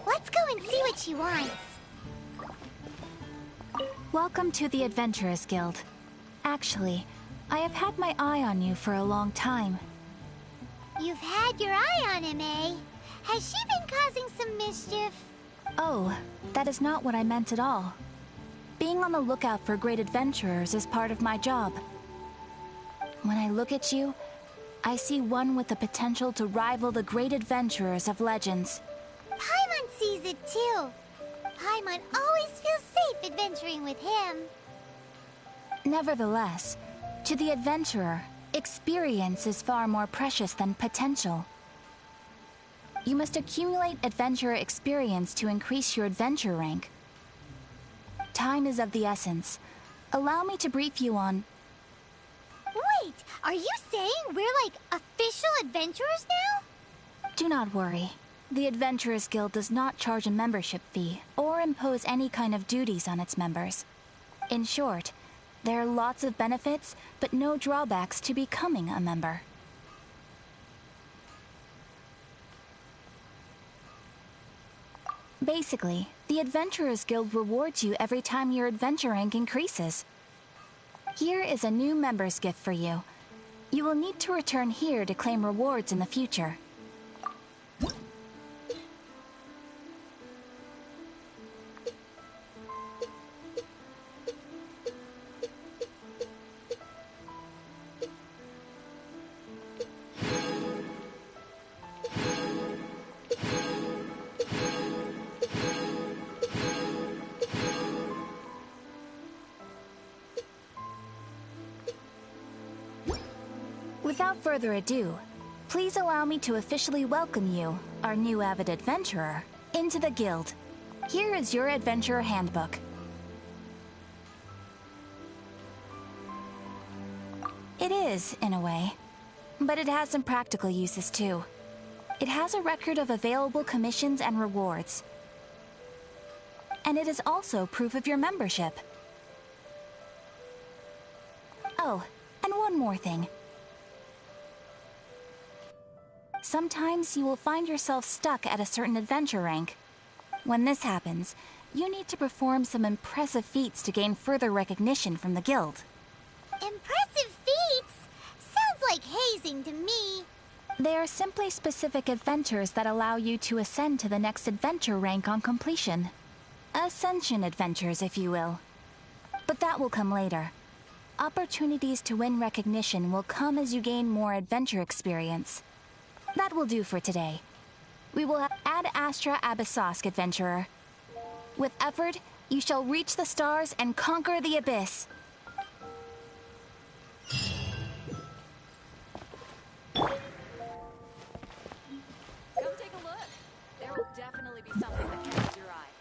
Let's go and see what she wants. Welcome to the Adventurers Guild. Actually, I have had my eye on you for a long time. You've had your eye on him, eh? Has she been causing some mischief? Oh, that is not what I meant at all. Being on the lookout for great adventurers is part of my job. When I look at you, I see one with the potential to rival the great adventurers of legends. Paimon sees it too. Paimon always feels safe adventuring with him. Nevertheless, to the adventurer, experience is far more precious than potential. You must accumulate adventurer experience to increase your adventure rank. Time is of the essence. Allow me to brief you on... Wait, are you saying we're like official adventurers now? Do not worry. The Adventurers Guild does not charge a membership fee or impose any kind of duties on its members. In short, there are lots of benefits, but no drawbacks to becoming a member. Basically, the Adventurers Guild rewards you every time your adventure rank increases. Here is a new member's gift for you. You will need to return here to claim rewards in the future. Without further ado, please allow me to officially welcome you, our new avid adventurer, into the guild. Here is your adventurer handbook. It is, in a way, but it has some practical uses too. It has a record of available commissions and rewards. And it is also proof of your membership. Oh, and one more thing. Sometimes you will find yourself stuck at a certain adventure rank. When this happens, you need to perform some impressive feats to gain further recognition from the guild. Impressive feats? Sounds like hazing to me. They are simply specific adventures that allow you to ascend to the next adventure rank on completion. Ascension adventures, if you will. But that will come later. Opportunities to win recognition will come as you gain more adventure experience. That will do for today. We will have Ad Astra Abyssosk, adventurer. With effort, you shall reach the stars and conquer the abyss. Come take a look. There will definitely be something that catches your eye.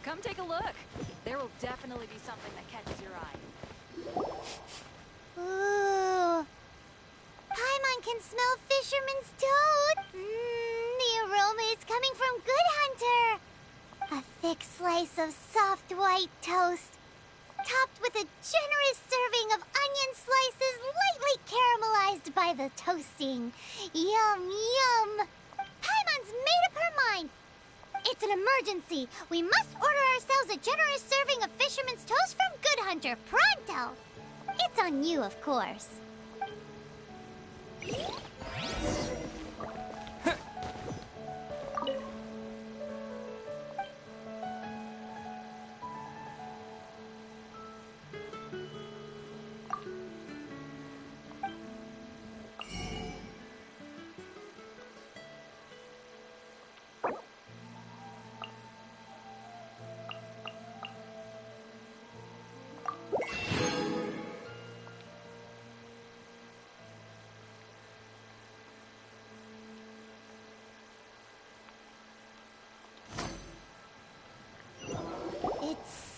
Come take a look. There will definitely be something that catches your eye. Ooh. Paimon can smell fisherman's toad. The aroma is coming from Good Hunter. A thick slice of soft white toast, topped with a generous serving of onion slices lightly caramelized by the toasting. Yum, yum. Paimon's made up her mind. It's an emergency. We must order ourselves a generous serving of fisherman's toast from Good Hunter, pronto. It's on you, of course.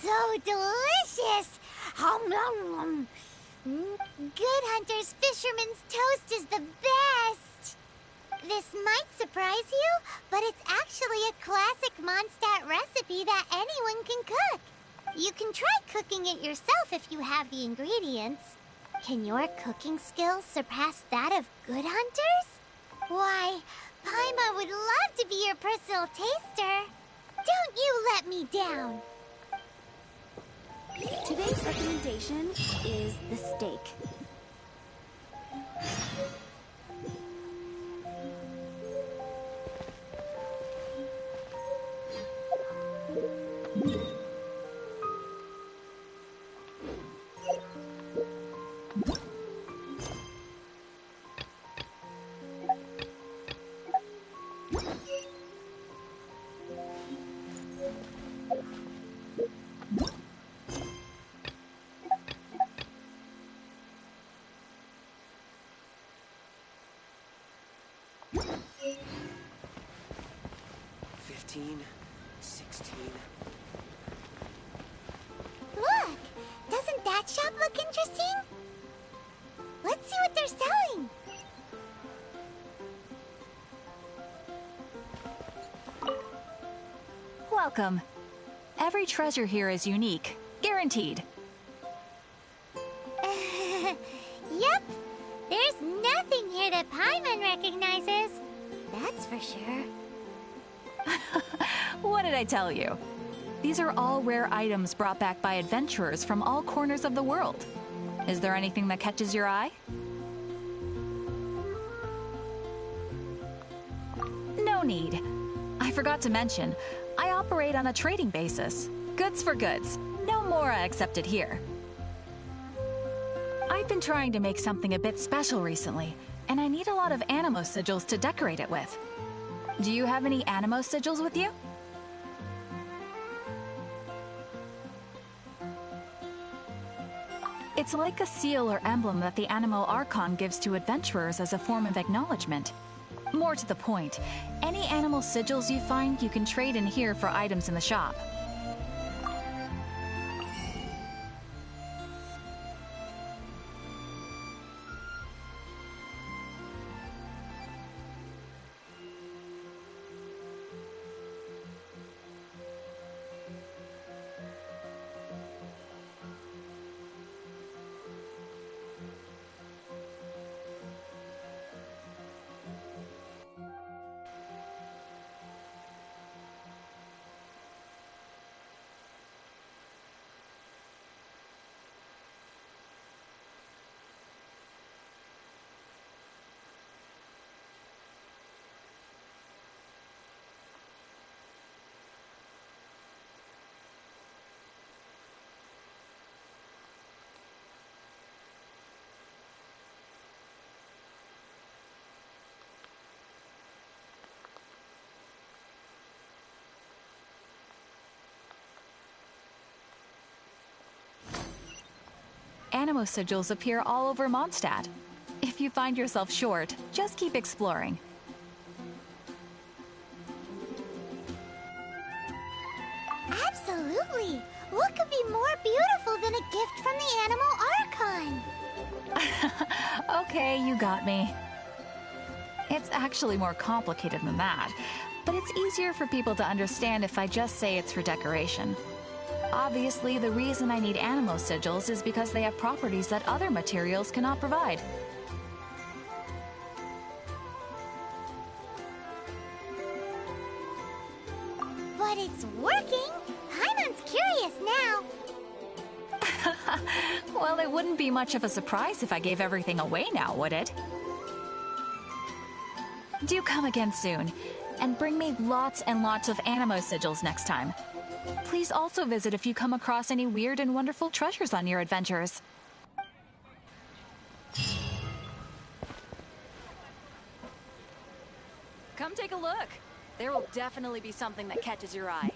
So delicious! Hum, nom, nom. Good Hunter's Fisherman's Toast is the best! This might surprise you, but it's actually a classic Mondstadt recipe that anyone can cook. You can try cooking it yourself if you have the ingredients. Can your cooking skills surpass that of Good Hunter's? Why, Paimon would love to be your personal taster. Don't you let me down! Today's recommendation is the steak. Look! Doesn't that shop look interesting? Let's see what they're selling. welcome. Every treasure here is unique, guaranteed. Yep. There's nothing here that Paimon recognizes. That's for sure. What did I tell you? These are all rare items brought back by adventurers from all corners of the world. Is there anything that catches your eye? No need. I forgot to mention, I operate on a trading basis. Goods for goods. No mora accepted here. I've been trying to make something a bit special recently, and I need a lot of animo sigils to decorate it with. Do you have any animo sigils with you? It's like a seal or emblem that the Animo Archon gives to adventurers as a form of acknowledgement. More to the point, any animal sigils you find you can trade in here for items in the shop. Animo sigils appear all over Mondstadt. If you find yourself short, just keep exploring. Absolutely! What could be more beautiful than a gift from the Animal Archon? Okay, you got me. It's actually more complicated than that, but it's easier for people to understand if I just say it's for decoration. Obviously, the reason I need animo sigils is because they have properties that other materials cannot provide. But it's working! Paimon's curious now. Well, it wouldn't be much of a surprise if I gave everything away now, would it? Do come again soon, and bring me lots and lots of animo sigils next time. Please also visit if you come across any weird and wonderful treasures on your adventures. Come take a look. There will definitely be something that catches your eye.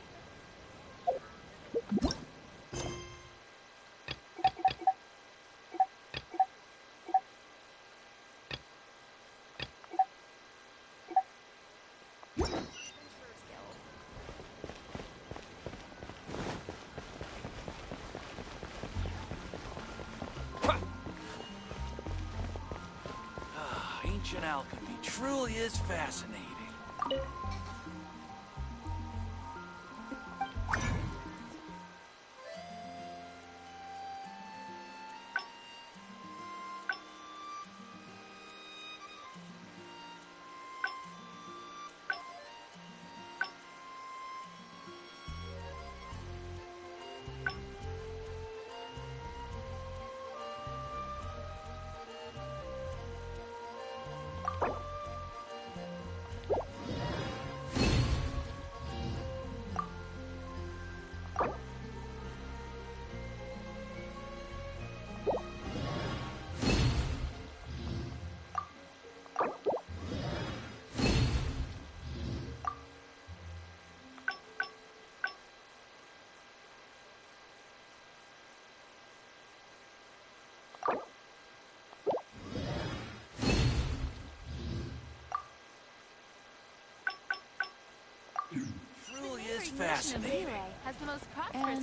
Ancient alchemy truly is fascinating. Truly is fascinating. Has the most prosperous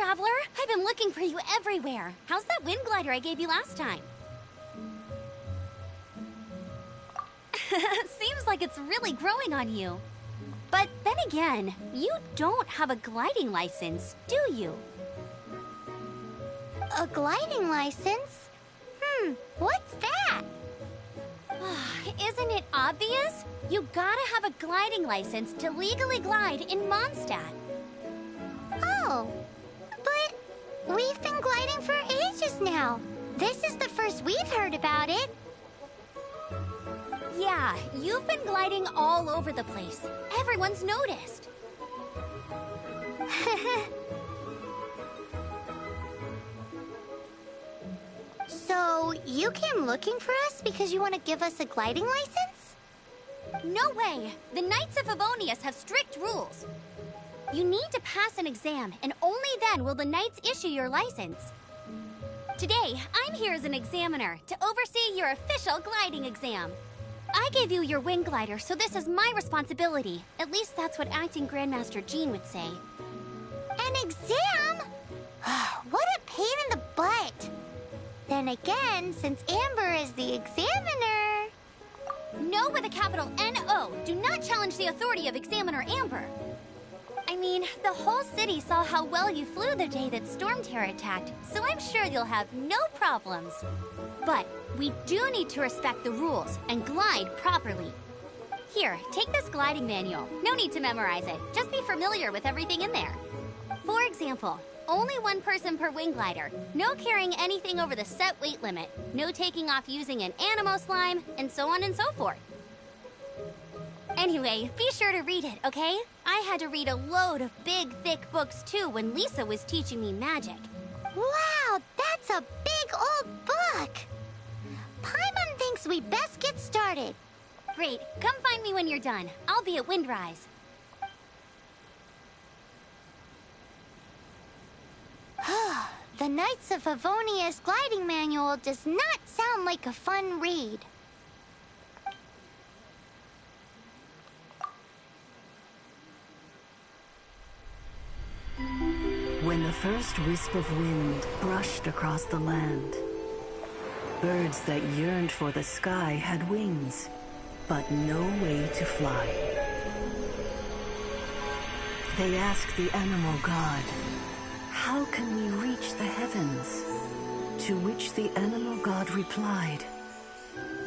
traveler. I've been looking for you everywhere. How's that wind glider I gave you last time? Seems like it's really growing on you. But then again, you don't have a gliding license, do you? A gliding license? What's that? Isn't it obvious? You gotta have a gliding license to legally glide in Mondstadt. Oh, but we've been gliding for ages now. This is the first we've heard about it. Yeah, you've been gliding all over the place. Everyone's noticed. So, you came looking for us because you want to give us a gliding license? No way! The Knights of Favonius have strict rules. You need to pass an exam, and only then will the Knights issue your license. Today, I'm here as an examiner to oversee your official gliding exam. I gave you your wing glider, so this is my responsibility. At least that's what Acting Grandmaster Jean would say. An exam? What a pain in the butt. Then again, since Amber is the examiner... No with a capital N-O. Do not challenge the authority of Examiner Amber. I mean, the whole city saw how well you flew the day that Storm Terror attacked, so I'm sure you'll have no problems. But we do need to respect the rules and glide properly. Here, take this gliding manual. No need to memorize it. Just be familiar with everything in there. For example, only one person per wing glider. No carrying anything over the set weight limit. No taking off using an animo slime, and so on and so forth. Anyway, be sure to read it, okay? I had to read a load of big, thick books too when Lisa was teaching me magic. Wow, that's a big old book! Paimon thinks we best get started. Great, come find me when you're done. I'll be at Windrise. The Knights of Favonius gliding manual does not sound like a fun read. When the first wisp of wind brushed across the land, birds that yearned for the sky had wings, but no way to fly. They asked the animal god, "How can we reach the heavens?" To which the animal god replied,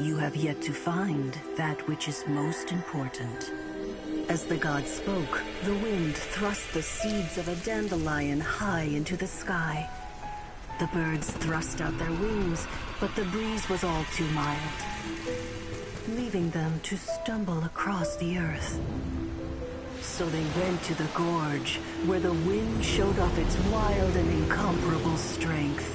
"You have yet to find that which is most important." As the god spoke, the wind thrust the seeds of a dandelion high into the sky. The birds thrust out their wings, but the breeze was all too mild, leaving them to stumble across the earth. So they went to the gorge, where the wind showed off its wild and incomparable strength.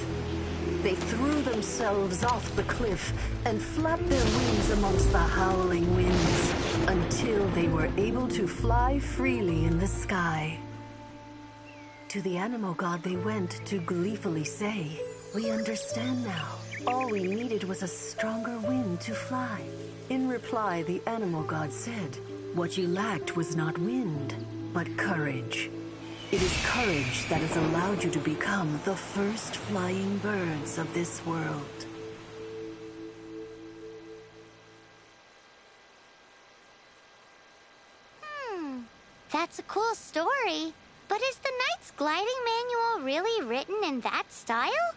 They threw themselves off the cliff and flapped their wings amongst the howling winds until they were able to fly freely in the sky. To the animal god they went to gleefully say, "We understand now. All we needed was a stronger wind to fly." In reply, the animal god said, "What you lacked was not wind, but courage. It is courage that has allowed you to become the first flying birds of this world." That's a cool story. But is the Knight's gliding manual really written in that style?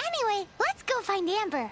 Anyway, let's go find Amber.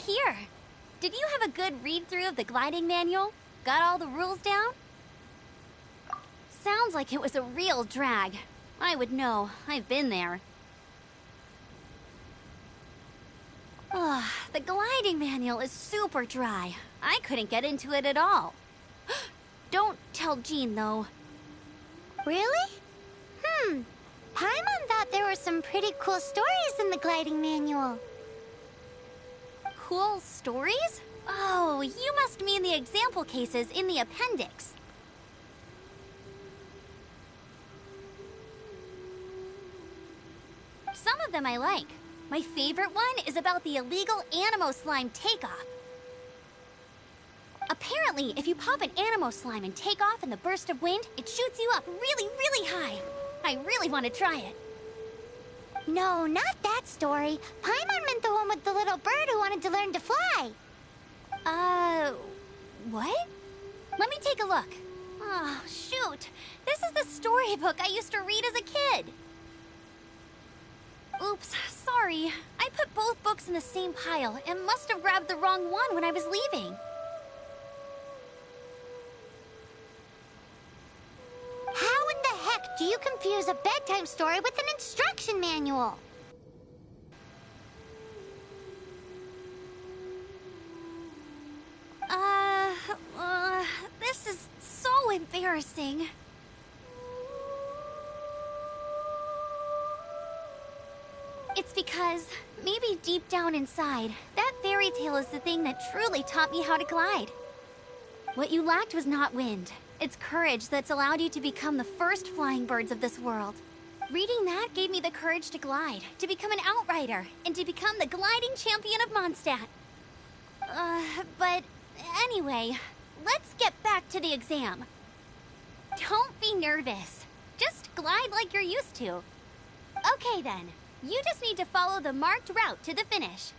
here. Did you have a good read-through of the gliding manual? Got all the rules down? Sounds like it was a real drag. I would know. I've been there. Ugh, the gliding manual is super dry. I couldn't get into it at all. Don't tell Jean, though. Really? Paimon thought there were some pretty cool stories in the gliding manual. Cool stories? Oh, you must mean the example cases in the appendix. Some of them I like. My favorite one is about the illegal Animo Slime takeoff. Apparently, if you pop an Animo Slime and take off in the burst of wind, it shoots you up really, really high. I really want to try it. No, not that story. Paimon meant the one with the little bird who wanted to learn to fly. What? Let me take a look. Oh, shoot. This is the storybook I used to read as a kid. Oops, sorry. I put both books in the same pile and must have grabbed the wrong one when I was leaving. How in the heck do you confuse a bedtime story with an instruction manual? This is so embarrassing. It's because, maybe deep down inside, that fairy tale is the thing that truly taught me how to glide. What you lacked was not wind. It's courage that's allowed you to become the first flying birds of this world. Reading that gave me the courage to glide, to become an outrider, and to become the gliding champion of Mondstadt. But anyway, let's get back to the exam. Don't be nervous. Just glide like you're used to. Okay then, you just need to follow the marked route to the finish.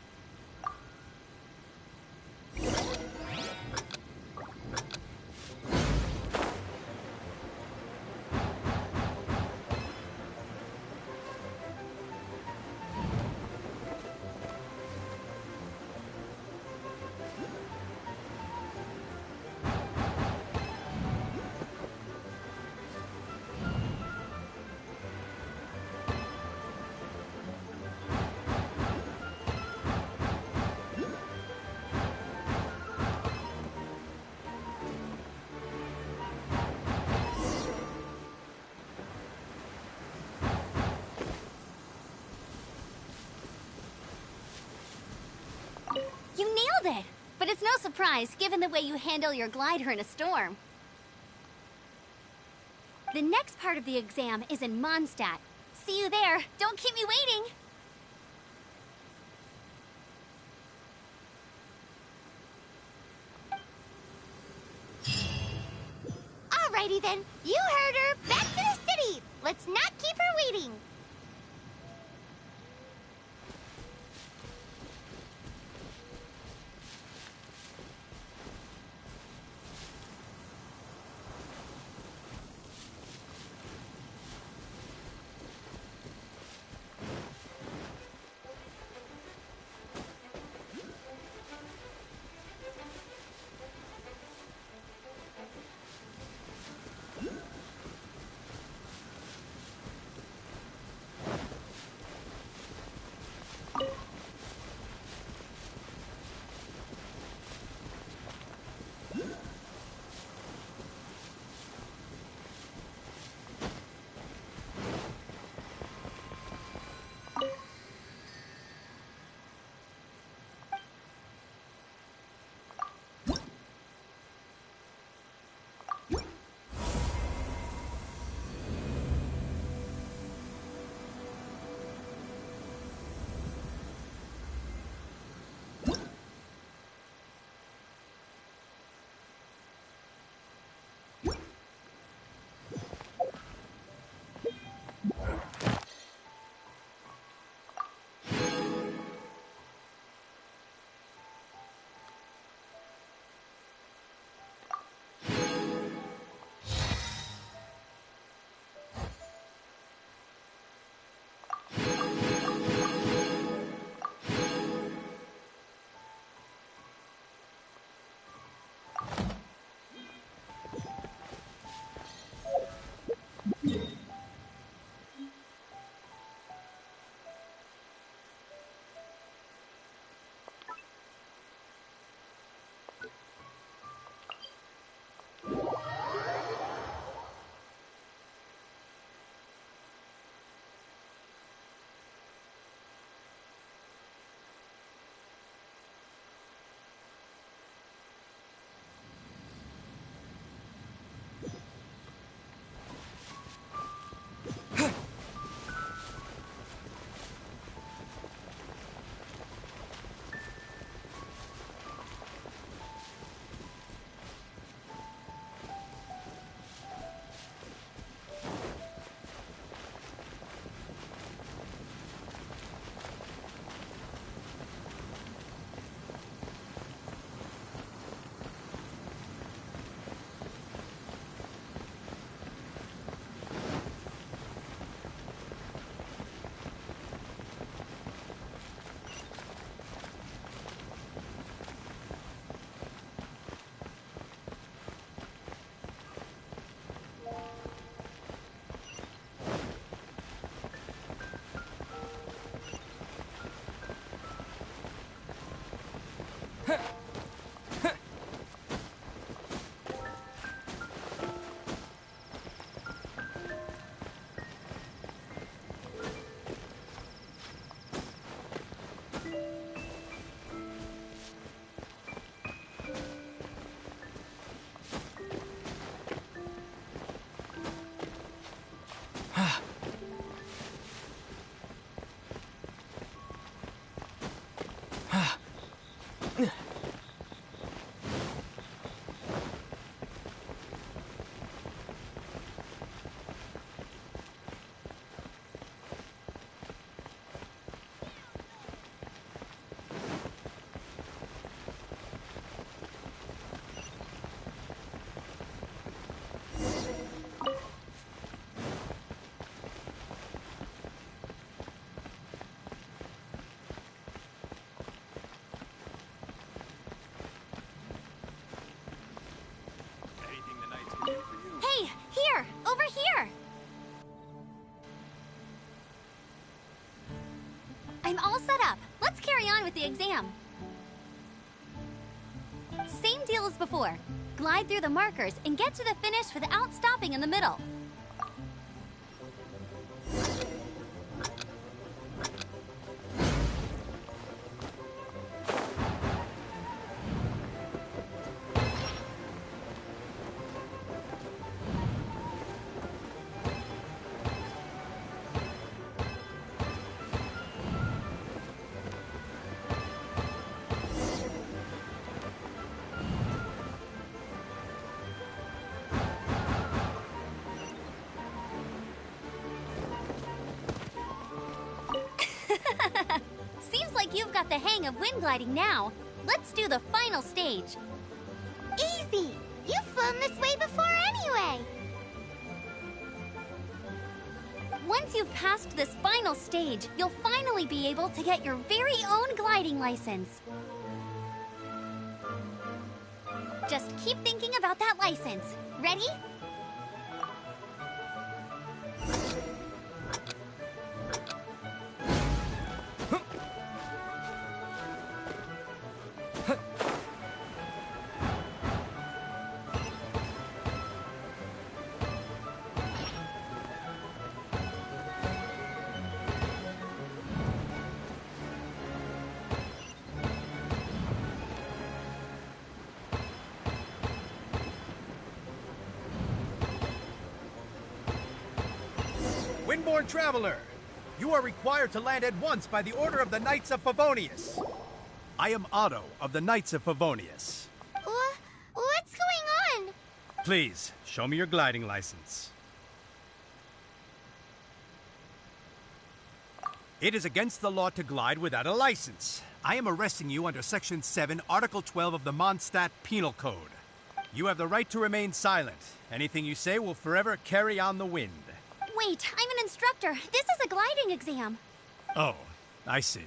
You nailed it! But it's no surprise, given the way you handle your glider in a storm. The next part of the exam is in Mondstadt. See you there. Don't keep me waiting! Alrighty then, you heard her. Back to the city. Let's not keep her waiting. Hey, here! Over here! I'm all set up. Let's carry on with the exam. Same deal as before. Glide through the markers and get to the finish without stopping in the middle. Seems like you've got the hang of wind gliding now. Let's do the final stage. Easy! You've flown this way before anyway! Once you've passed this final stage, you'll finally be able to get your very own gliding license. Just keep thinking about that license. Ready? Windborne Traveler, you are required to land at once by the order of the Knights of Favonius. I am Otto of the Knights of Favonius. What's going on? Please, show me your gliding license. It is against the law to glide without a license. I am arresting you under Section 7, Article 12 of the Mondstadt Penal Code. You have the right to remain silent. Anything you say will forever carry on the wind. Wait, I'm an instructor. This is a gliding exam. Oh, I see.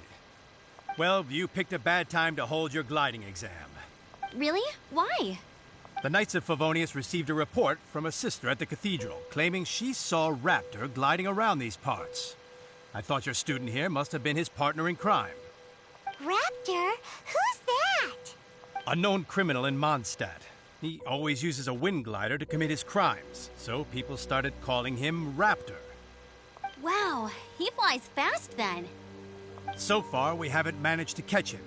Well, you picked a bad time to hold your gliding exam. Really? Why? The Knights of Favonius received a report from a sister at the cathedral claiming she saw Raptor gliding around these parts. I thought your student here must have been his partner in crime. Raptor? Who's that? A known criminal in Mondstadt. He always uses a wind glider to commit his crimes, so people started calling him Raptor. Wow, he flies fast then. So far, we haven't managed to catch him.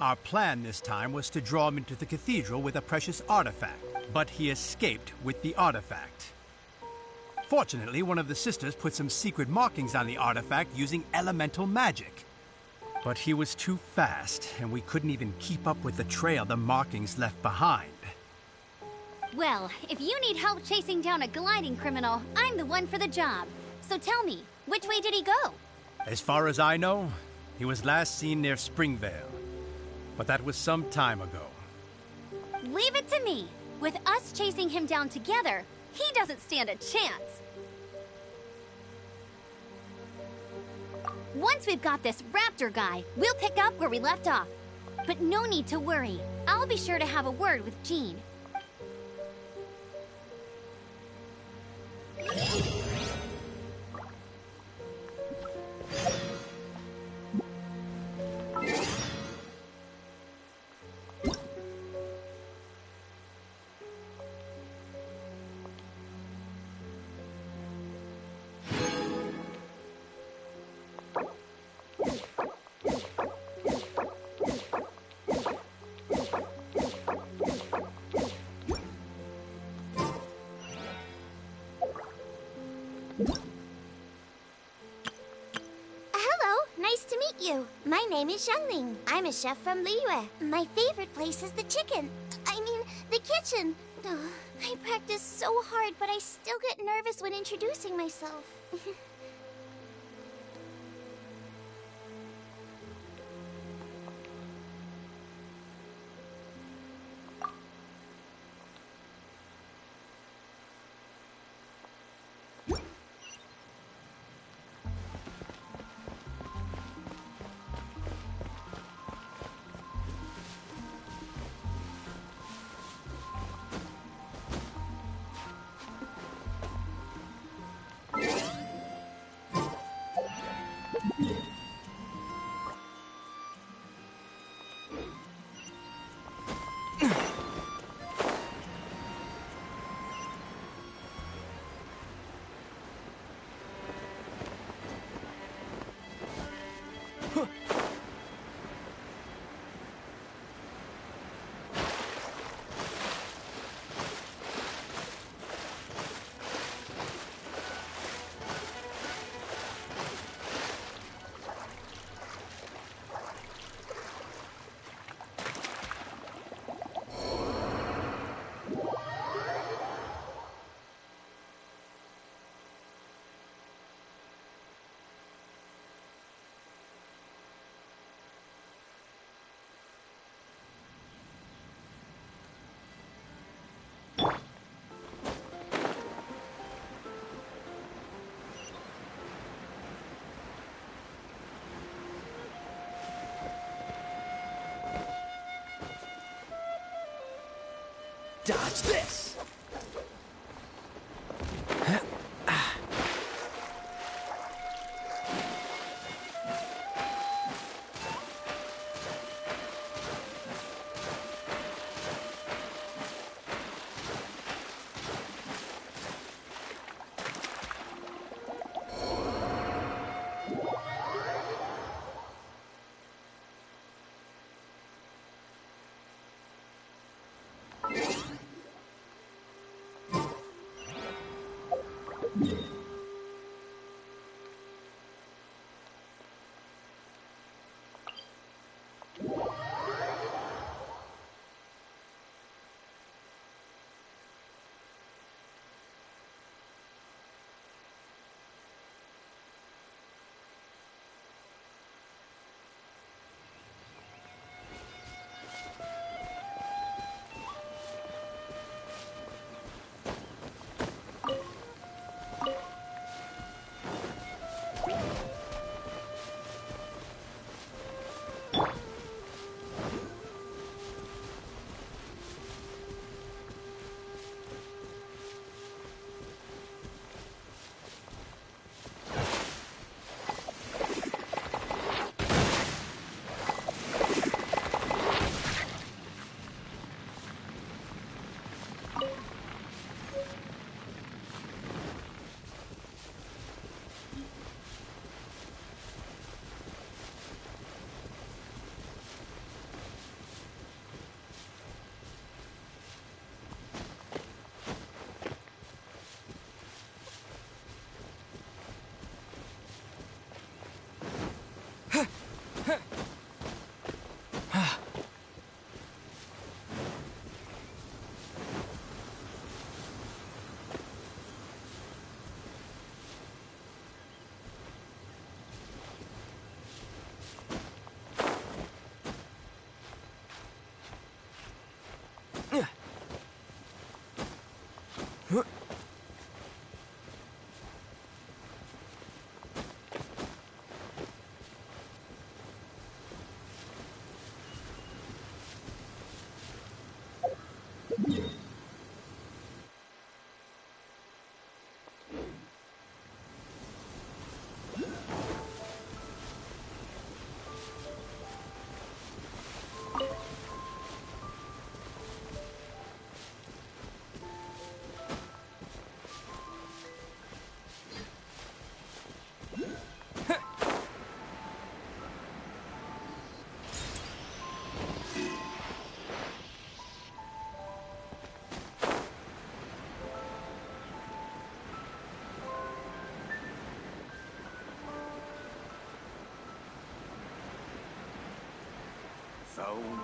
Our plan this time was to draw him into the cathedral with a precious artifact, but he escaped with the artifact. Fortunately, one of the sisters put some secret markings on the artifact using elemental magic. But he was too fast, and we couldn't even keep up with the trail the markings left behind. Well, if you need help chasing down a gliding criminal, I'm the one for the job. So tell me, which way did he go? As far as I know, he was last seen near Springvale. But that was some time ago. Leave it to me. With us chasing him down together, he doesn't stand a chance. Once we've got this Raptor guy, we'll pick up where we left off. But no need to worry. I'll be sure to have a word with Jean. name is Xiangling. I'm a chef from Liyue. My favorite place is the the kitchen. Ugh, I practice so hard, but I still get nervous when introducing myself. Dodge this!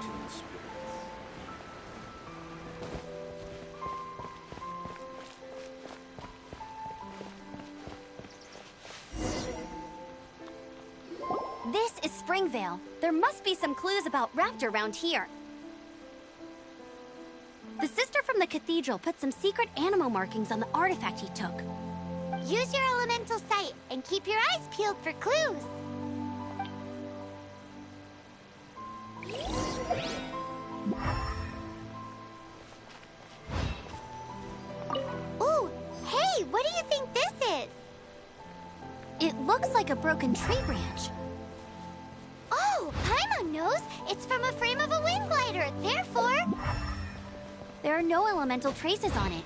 cartoon spirit. This is Springvale. There must be some clues about Raptor around here. The sister from the cathedral put some secret animal markings on the artifact he took. Use your elemental sight and keep your eyes peeled for clues. Ooh, hey, what do you think this is? It looks like a broken tree branch. Oh, Paimon knows. It's from a frame of a wind glider. Therefore, There are no elemental traces on it.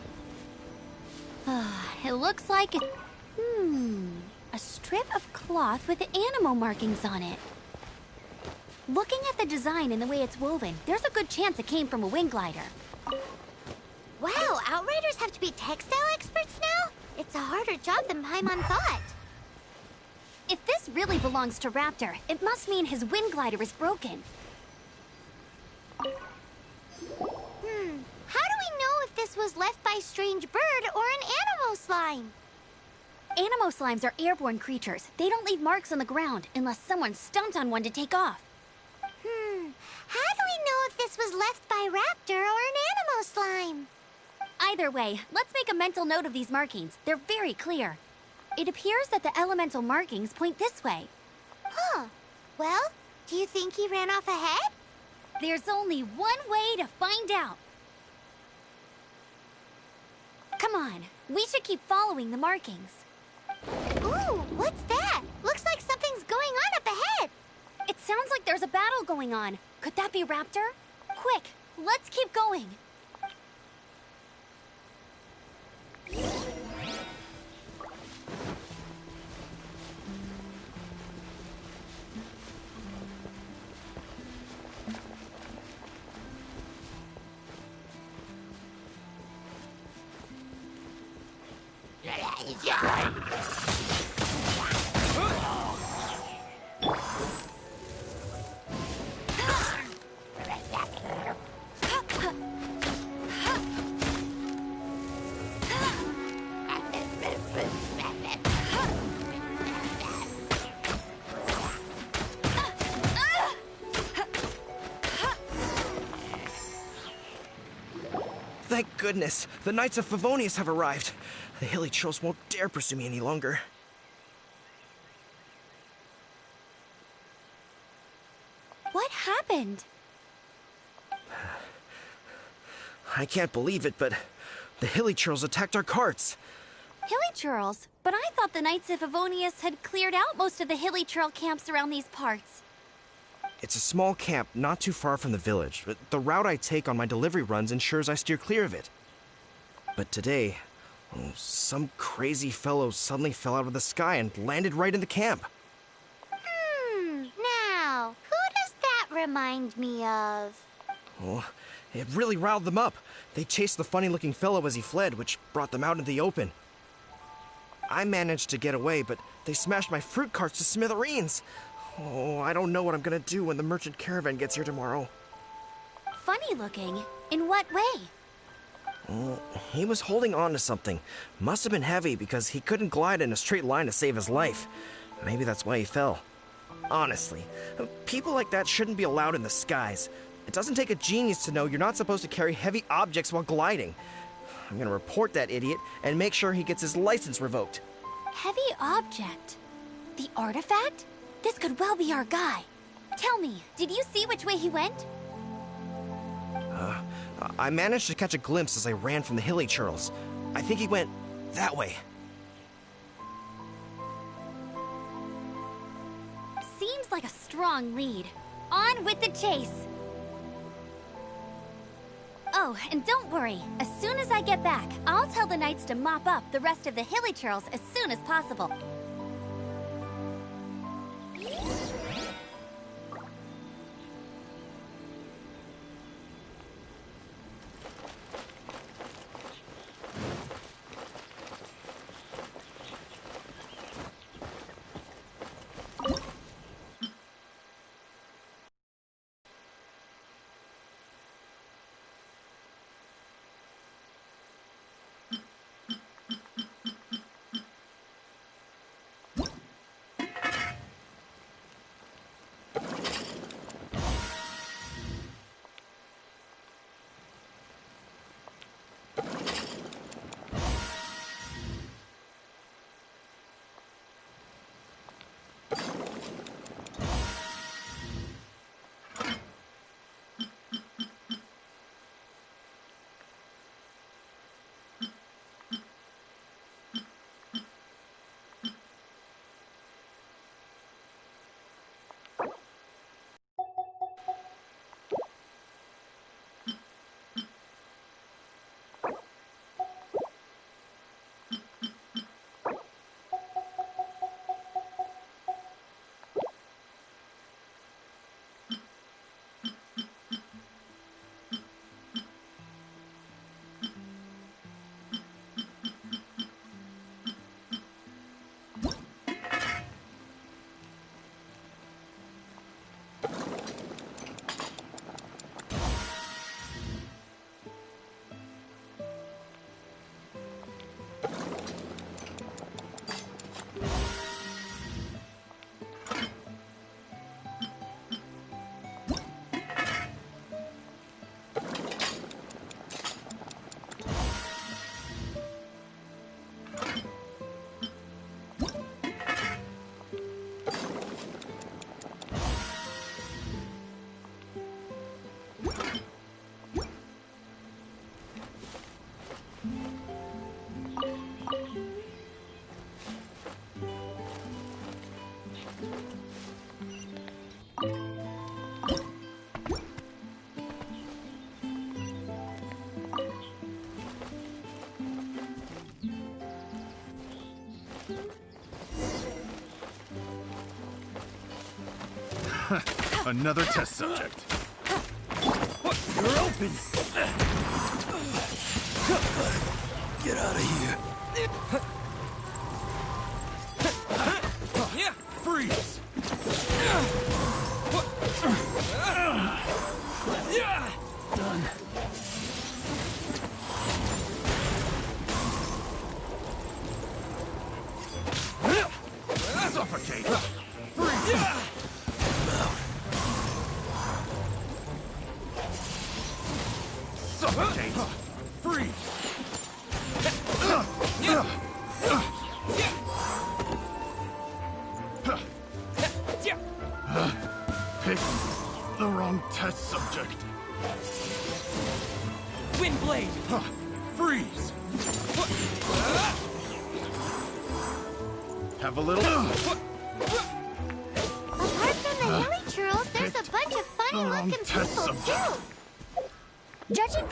It looks like a strip of cloth with animal markings on it. Looking at the design and the way it's woven, there's a good chance it came from a wind glider. wow, Outriders have to be textile experts now? It's a harder job than Paimon thought. If this really belongs to Raptor, it must mean his wind glider is broken. How do we know if this was left by strange bird or an animal slime? Animo slimes are airborne creatures. They don't leave marks on the ground unless someone stomped on one to take off. How do we know if this was left by Raptor or an animal slime? Either way, let's make a mental note of these markings. They're very clear. It appears that the elemental markings point this way. Huh. Well, do you think he ran off ahead? There's only one way to find out. Come on, we should keep following the markings. Ooh, what's that? Looks like something's going on up ahead. It sounds like there's a battle going on. Could that be Raptor? Quick, let's keep going. Thank goodness, the Knights of Favonius have arrived. The hilly trolls won't dare pursue me any longer. What happened? I can't believe it, but the hilly trolls attacked our carts. Hilly churls? But I thought the Knights of Favonius had cleared out most of the hilly churl camps around these parts. It's a small camp not too far from the village, but the route I take on my delivery runs ensures I steer clear of it. But today, some crazy fellow suddenly fell out of the sky and landed right in the camp. Now, who does that remind me of? Oh, it really riled them up. They chased the funny-looking fellow as he fled, which brought them out into the open. I managed to get away, but they smashed my fruit carts to smithereens. Oh, I don't know what I'm gonna do when the merchant caravan gets here tomorrow. Funny looking? In what way? Oh, he was holding on to something. Must have been heavy because he couldn't glide in a straight line to save his life. Maybe that's why he fell. Honestly, people like that shouldn't be allowed in the skies. It doesn't take a genius to know you're not supposed to carry heavy objects while gliding. I'm gonna report that idiot and make sure he gets his license revoked. Heavy object? The artifact? This could well be our guy. Tell me, did you see which way he went? I managed to catch a glimpse as I ran from the hilly churls. I think he went that way. Seems like a strong lead. On with the chase. Oh, and don't worry. As soon as I get back, I'll tell the knights to mop up the rest of the hilly churls as soon as possible. Another test subject. You're open! Get out of here! Freeze! Done. Suffocate! Freeze! Suffocate! Freeze! Pick the wrong test subject. Windblade! Freeze! Have a little... Apart from the hilly churls, there's a bunch of funny-looking people, too. Judging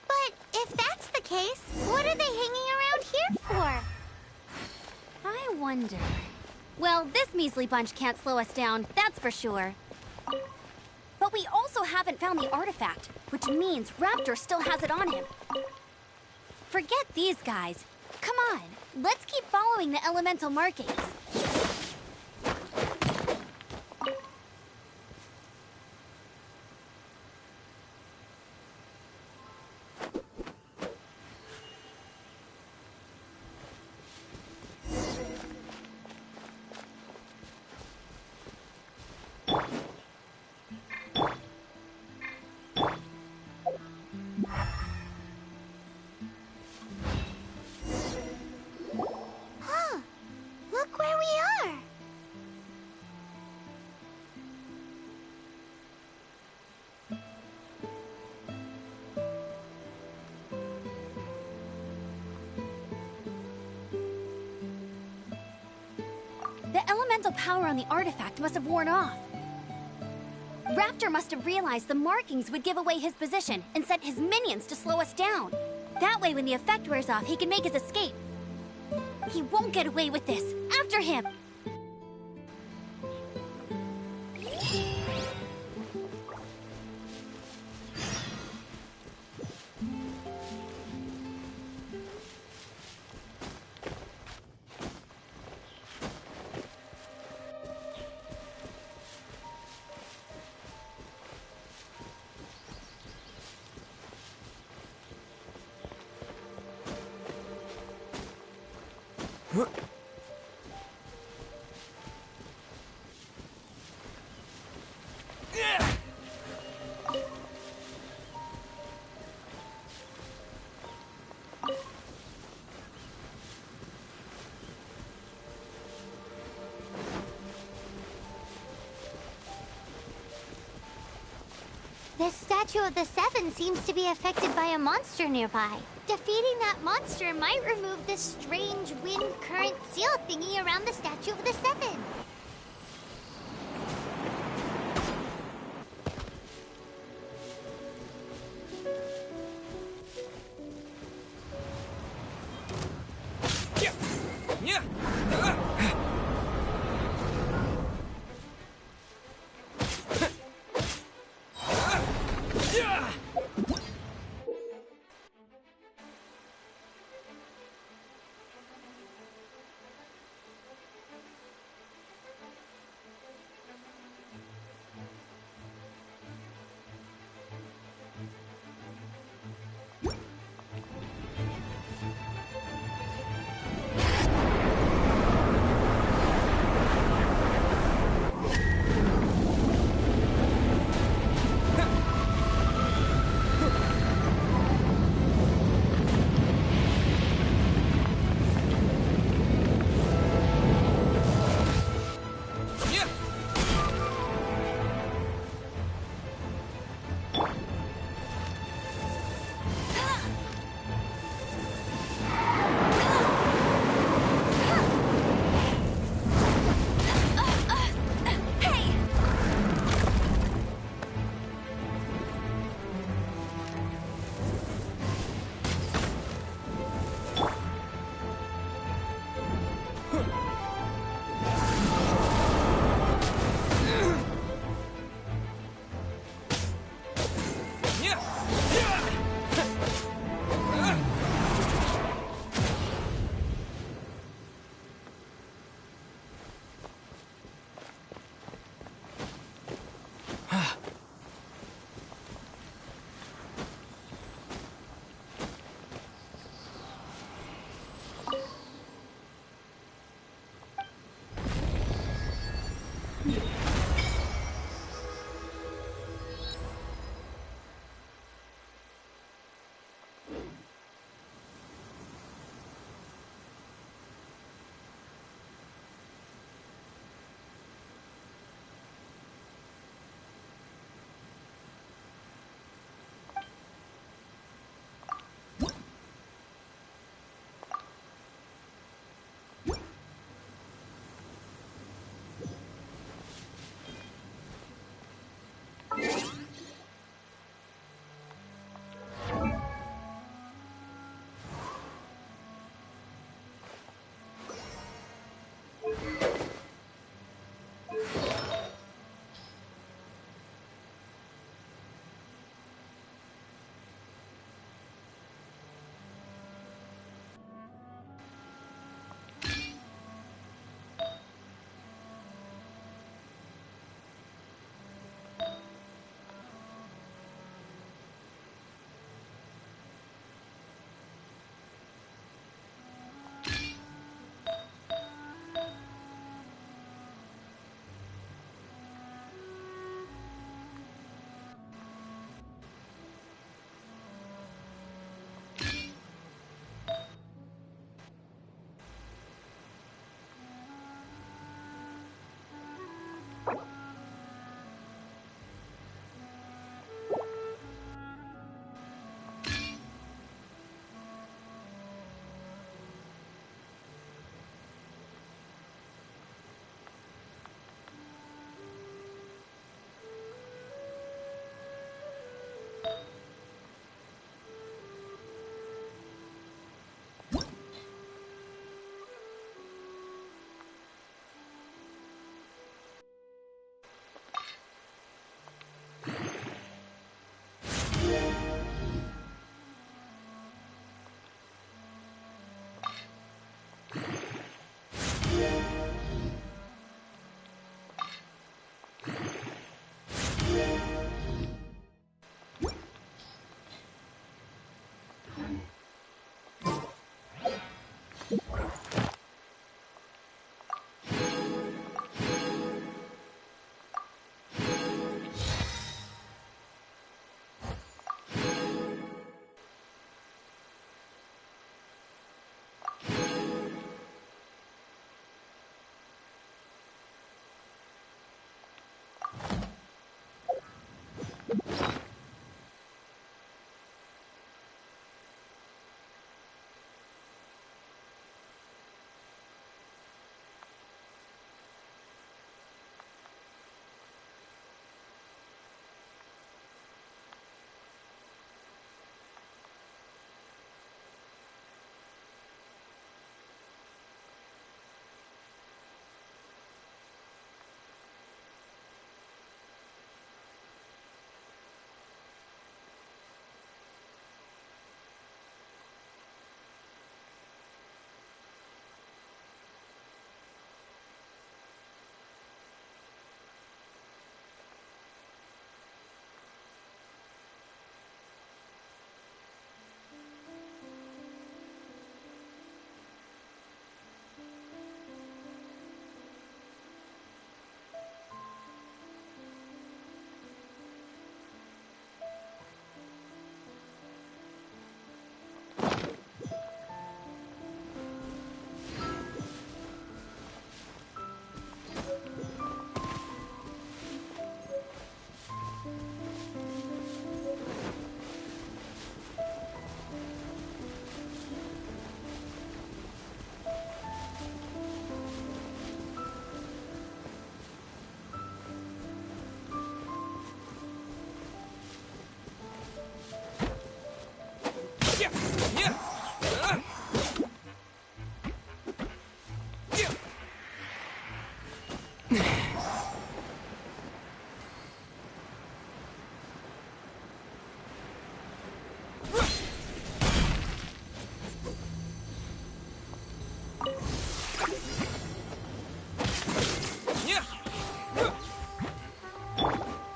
But if that's the case, what are they hanging around here for? I wonder. Well, this measly bunch can't slow us down, that's for sure. But we also haven't found the artifact, which means Raptor still has it on him. Forget these guys. Come on, let's keep following the elemental markings. Huh. Look where we are. The elemental power on the artifact must have worn off. Raptor must have realized the markings would give away his position and sent his minions to slow us down. That way, when the effect wears off, he can make his escape. He won't get away with this. After him! The Statue of the Seven seems to be affected by a monster nearby. Defeating that monster might remove this strange wind current seal thingy around the Statue of the Seven.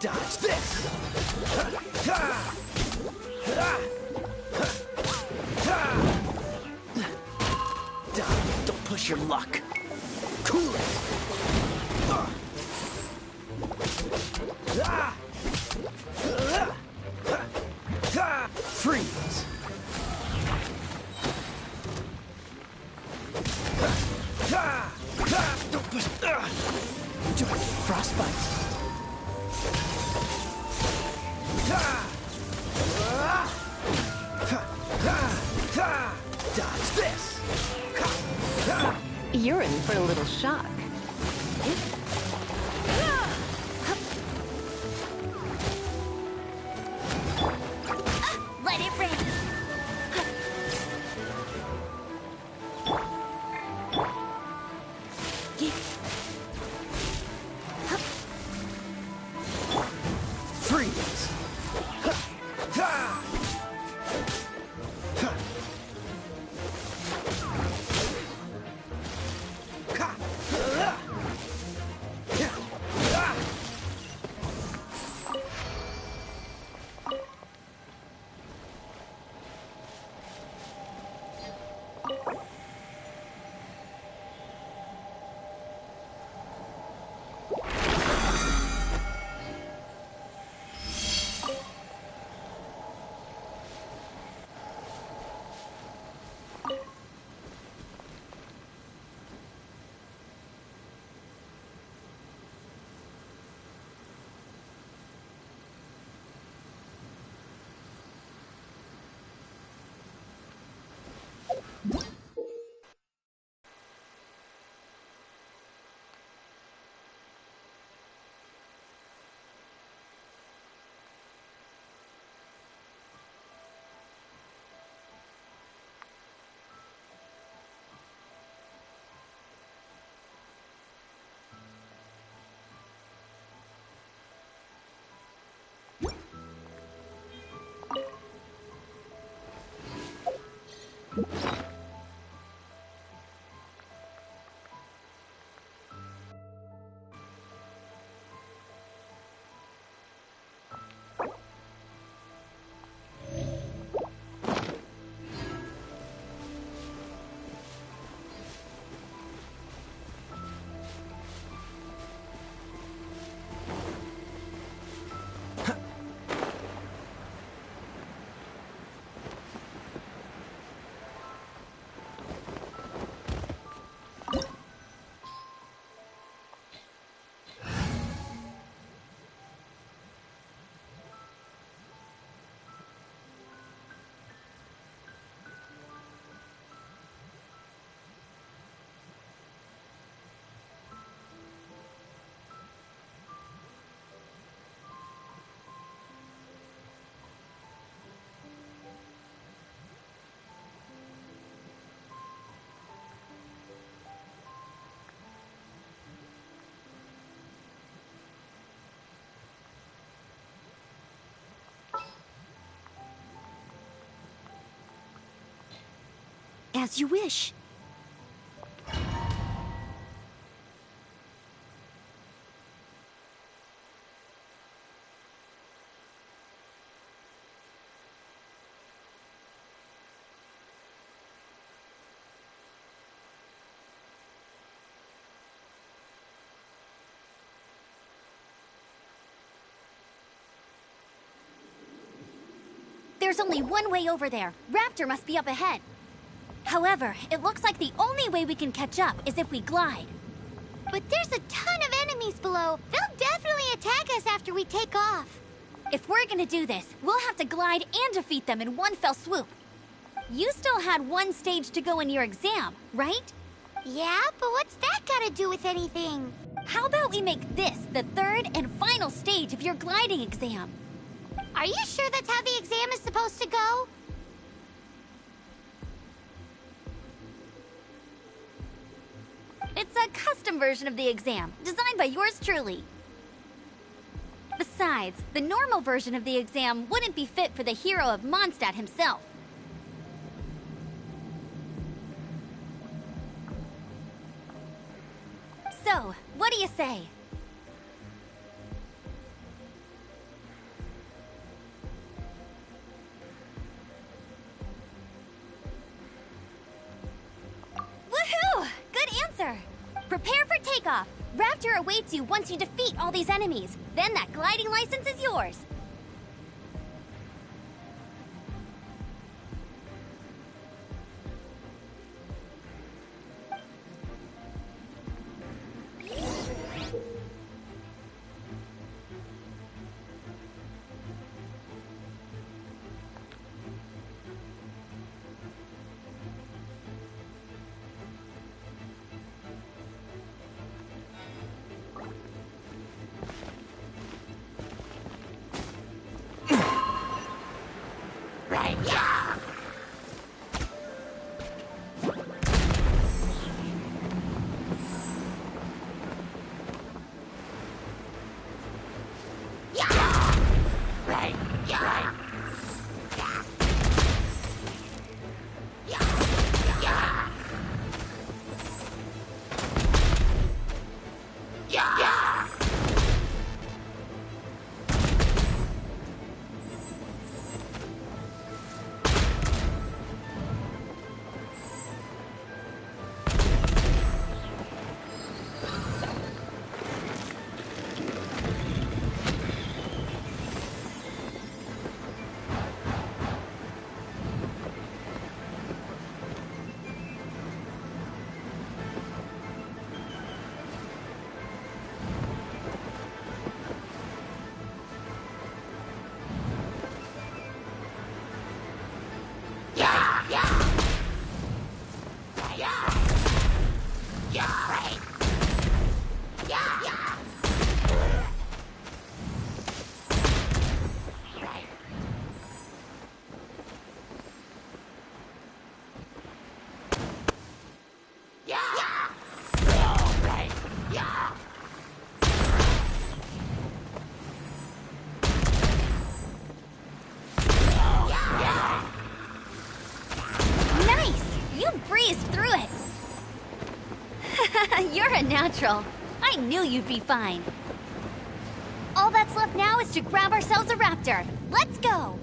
Dodge this! Don't push your luck. Cool it! Freeze! Don't push. Do it. Frostbite. Dodge this. You're in for a little shock. Let it rain. Freeze! As you wish. There's only one way over there. Raptor must be up ahead. However, it looks like the only way we can catch up is if we glide. But there's a ton of enemies below. They'll definitely attack us after we take off. If we're gonna do this, we'll have to glide and defeat them in one fell swoop. You still had one stage to go in your exam, right? Yeah, but what's that gotta do with anything? How about we make this the third and final stage of your gliding exam? Are you sure that's how the exam is supposed to go? It's a custom version of the exam, designed by yours truly. Besides, the normal version of the exam wouldn't be fit for the hero of Mondstadt himself. So, what do you say? Woohoo! Good answer! Prepare for takeoff. Raptor awaits you once you defeat all these enemies. Then that gliding license is yours. You're a natural. I knew you'd be fine. All that's left now is to grab ourselves a raptor. Let's go!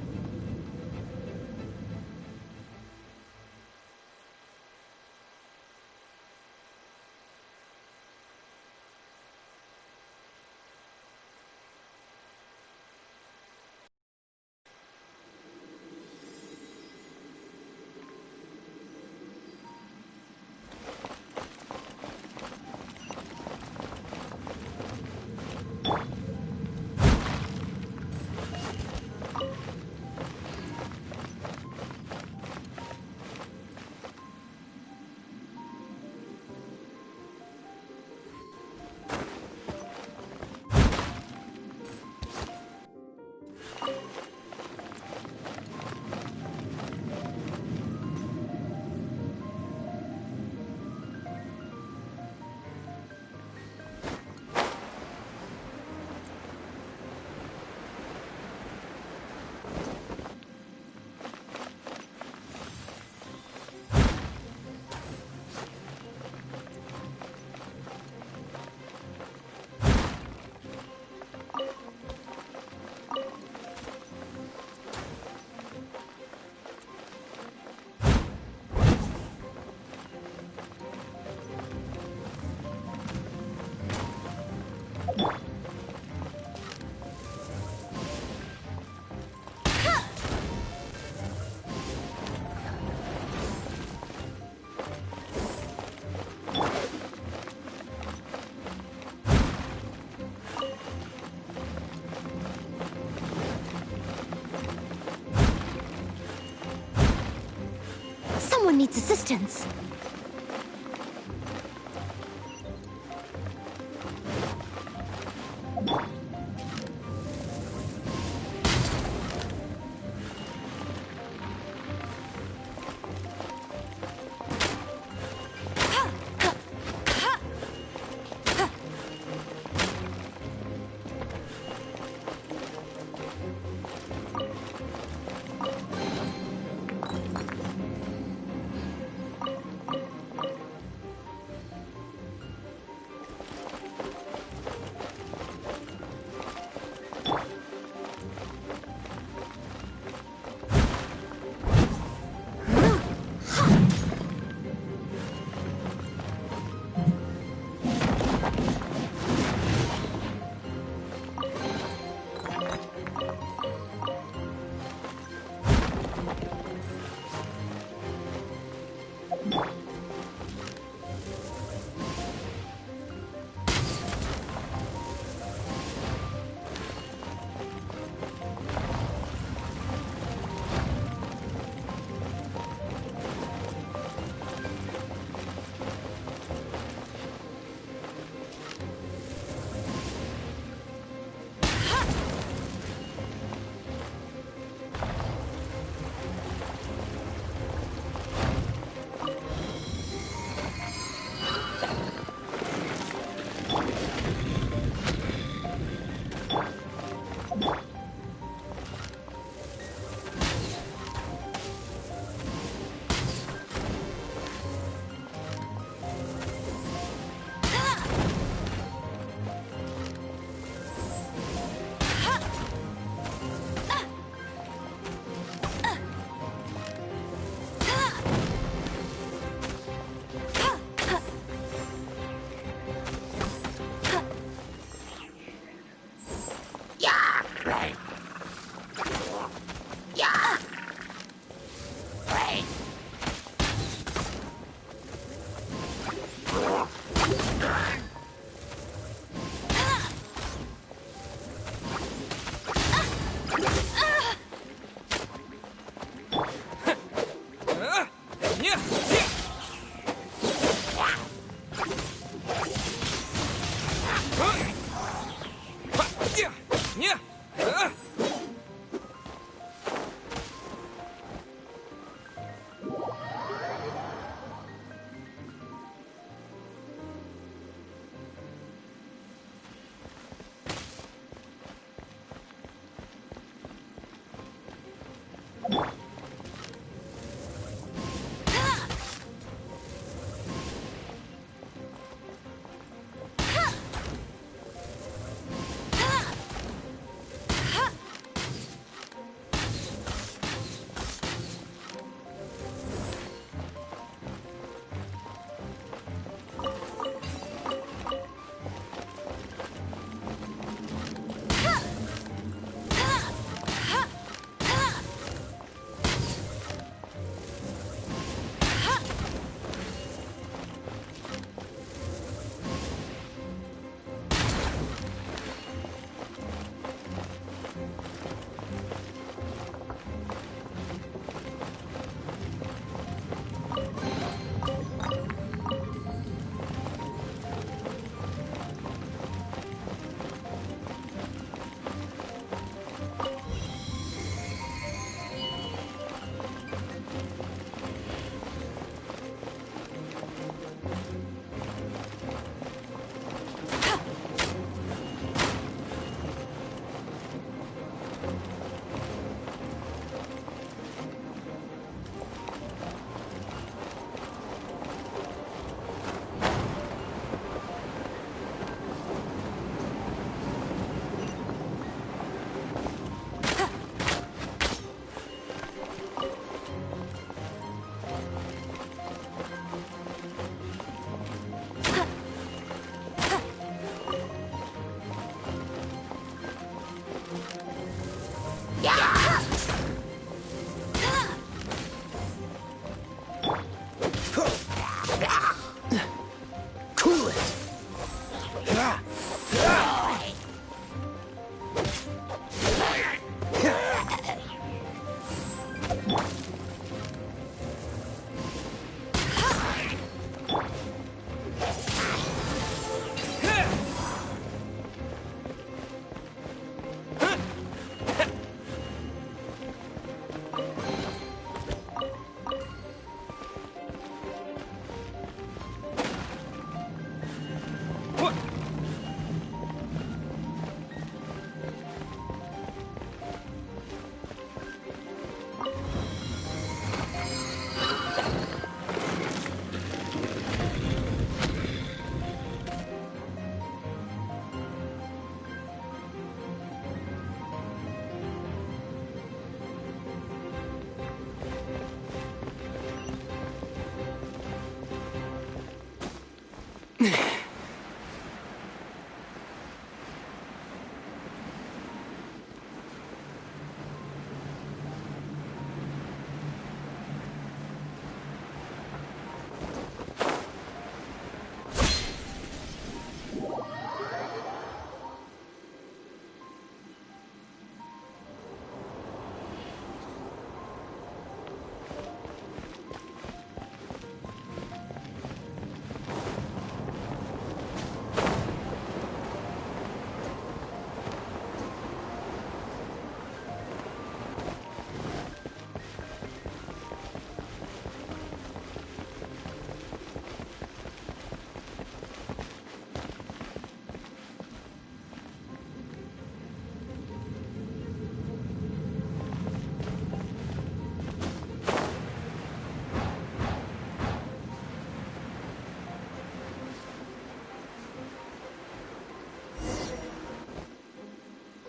Someone needs assistance.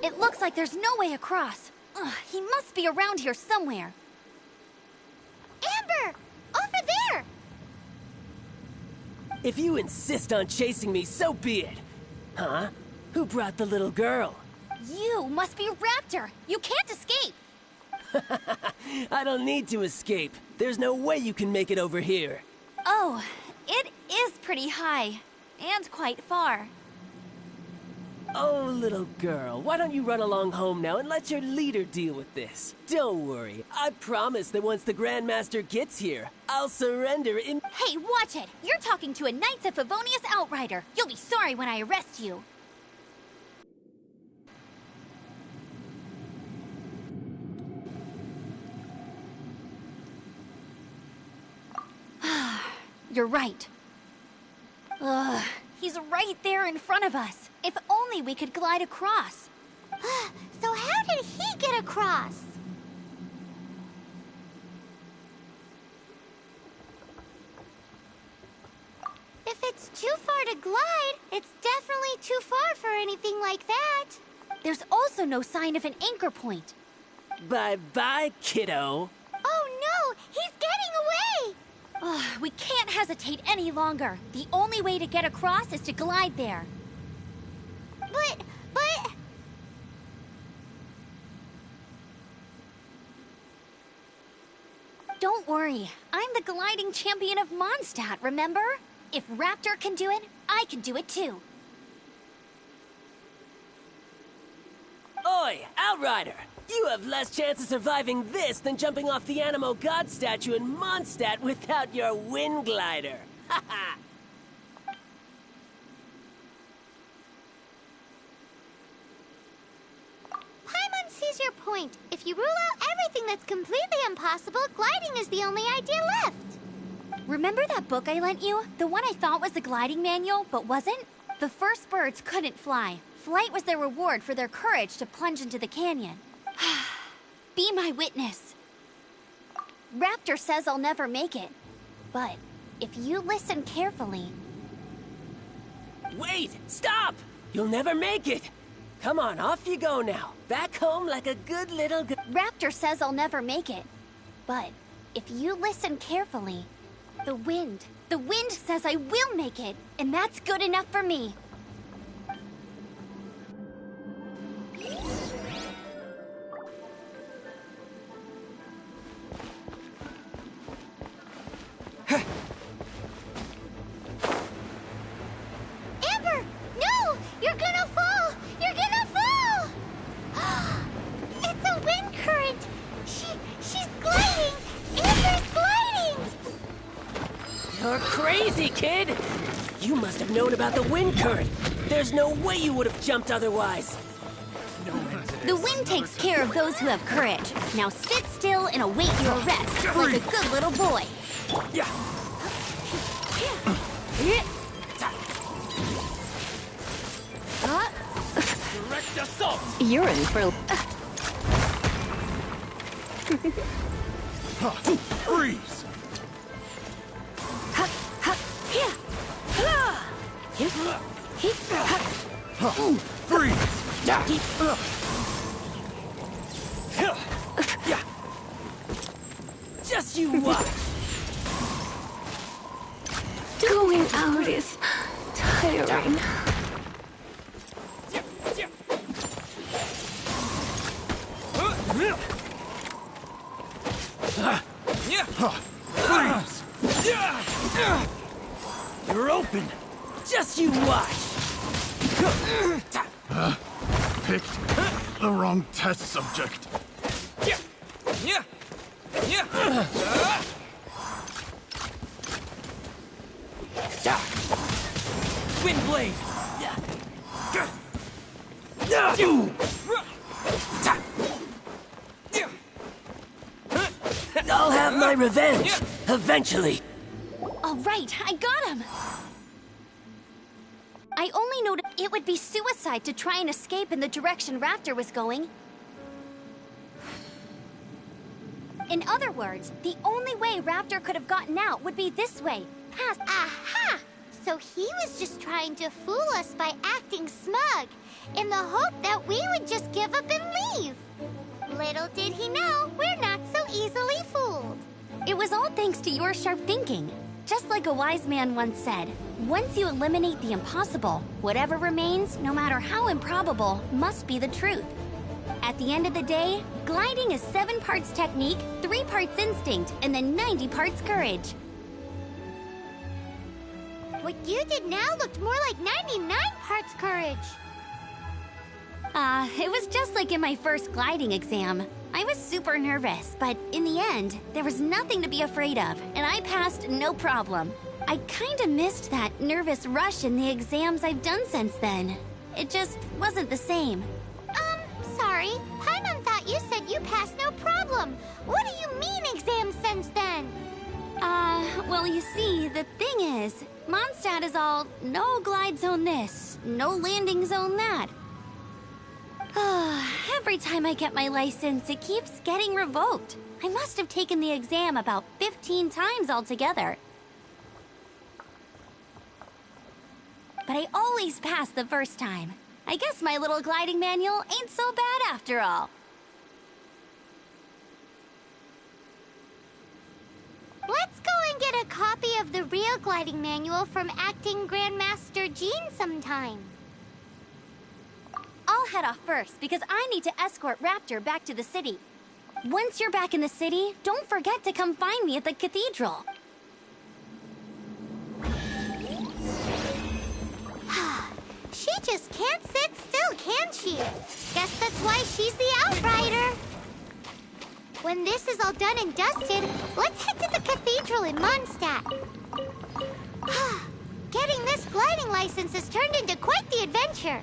It looks like there's no way across. Ugh, he must be around here somewhere. Amber! Over there! If you insist on chasing me, so be it. Huh? Who brought the little girl? You must be Raptor. You can't escape. I don't need to escape. There's no way you can make it over here. Oh, it is pretty high. And quite far. Oh, little girl, why don't you run along home now and let your leader deal with this? Don't worry, I promise that once the Grandmaster gets here, I'll surrender in— Hey, watch it! You're talking to a Knights of Favonius outrider. You'll be sorry when I arrest you. You're right. Ugh, he's right there in front of us. If only we could glide across. So how did he get across? If it's too far to glide, it's definitely too far for anything like that. There's also no sign of an anchor point. Bye-bye, kiddo. Oh no, he's getting away! Ugh, we can't hesitate any longer. The only way to get across is to glide there. But... Don't worry. I'm the gliding champion of Mondstadt, remember? If Raptor can do it, I can do it too. Oi, Outrider! You have less chance of surviving this than jumping off the Animo God statue in Mondstadt without your wind glider. Ha ha! Paimon sees your point. If you rule out everything that's completely impossible, gliding is the only idea left. Remember that book I lent you? The one I thought was the gliding manual, but wasn't? The first birds couldn't fly. Flight was their reward for their courage to plunge into the canyon. Be my witness. Raptor says I'll never make it. But if you listen carefully... Wait! Stop! You'll never make it! Come on, off you go now. Back home like a good little Raptor says I'll never make it. But if you listen carefully, the wind says I will make it, and that's good enough for me. Amber! No! You're gonna fall! You're gonna fall! It's a wind current! She's gliding! Amber's gliding! You're crazy, kid! You must have known about the wind current. There's no way you would have jumped otherwise. The wind takes care of those who have courage. Now sit still and await your arrest, like a good little boy. Direct assault! You're in for... Freeze! Freeze! Just you watch! Going out is tiring. Freeze! You're open! Just you watch! Picked the wrong test subject. Wind blade! I'll have my revenge, eventually. All right, I got him. I only noticed it would be suicide to try and escape in the direction Raptor was going. In other words, the only way Raptor could have gotten out would be this way, past. Aha! So he was just trying to fool us by acting smug, in the hope that we would just give up and leave. Little did he know, we're not so easily fooled. It was all thanks to your sharp thinking. Just like a wise man once said, once you eliminate the impossible, whatever remains, no matter how improbable, must be the truth. At the end of the day, gliding is 7 parts technique, 3 parts instinct, and then 90 parts courage. What you did now looked more like 99 parts courage. It was just like in my first gliding exam. I was super nervous, but in the end, there was nothing to be afraid of, and I passed no problem. I kinda missed that nervous rush in the exams I've done since then. It just wasn't the same. Sorry. Paimon thought you said you passed no problem. What do you mean exam since then? Well, you see, the thing is, Mondstadt is all no glide zone this, no landing zone that. Every time I get my license, it keeps getting revoked. I must have taken the exam about 15 times altogether. But I always pass the first time. I guess my little gliding manual ain't so bad after all. Let's go and get a copy of the real gliding manual from Acting Grandmaster Jean sometime. I'll head off first because I need to escort Raptor back to the city. Once you're back in the city, don't forget to come find me at the cathedral. She just can't sit still, can she? Guess that's why she's the Outrider. When this is all done and dusted, let's head to the cathedral in Mondstadt. Getting this gliding license has turned into quite the adventure.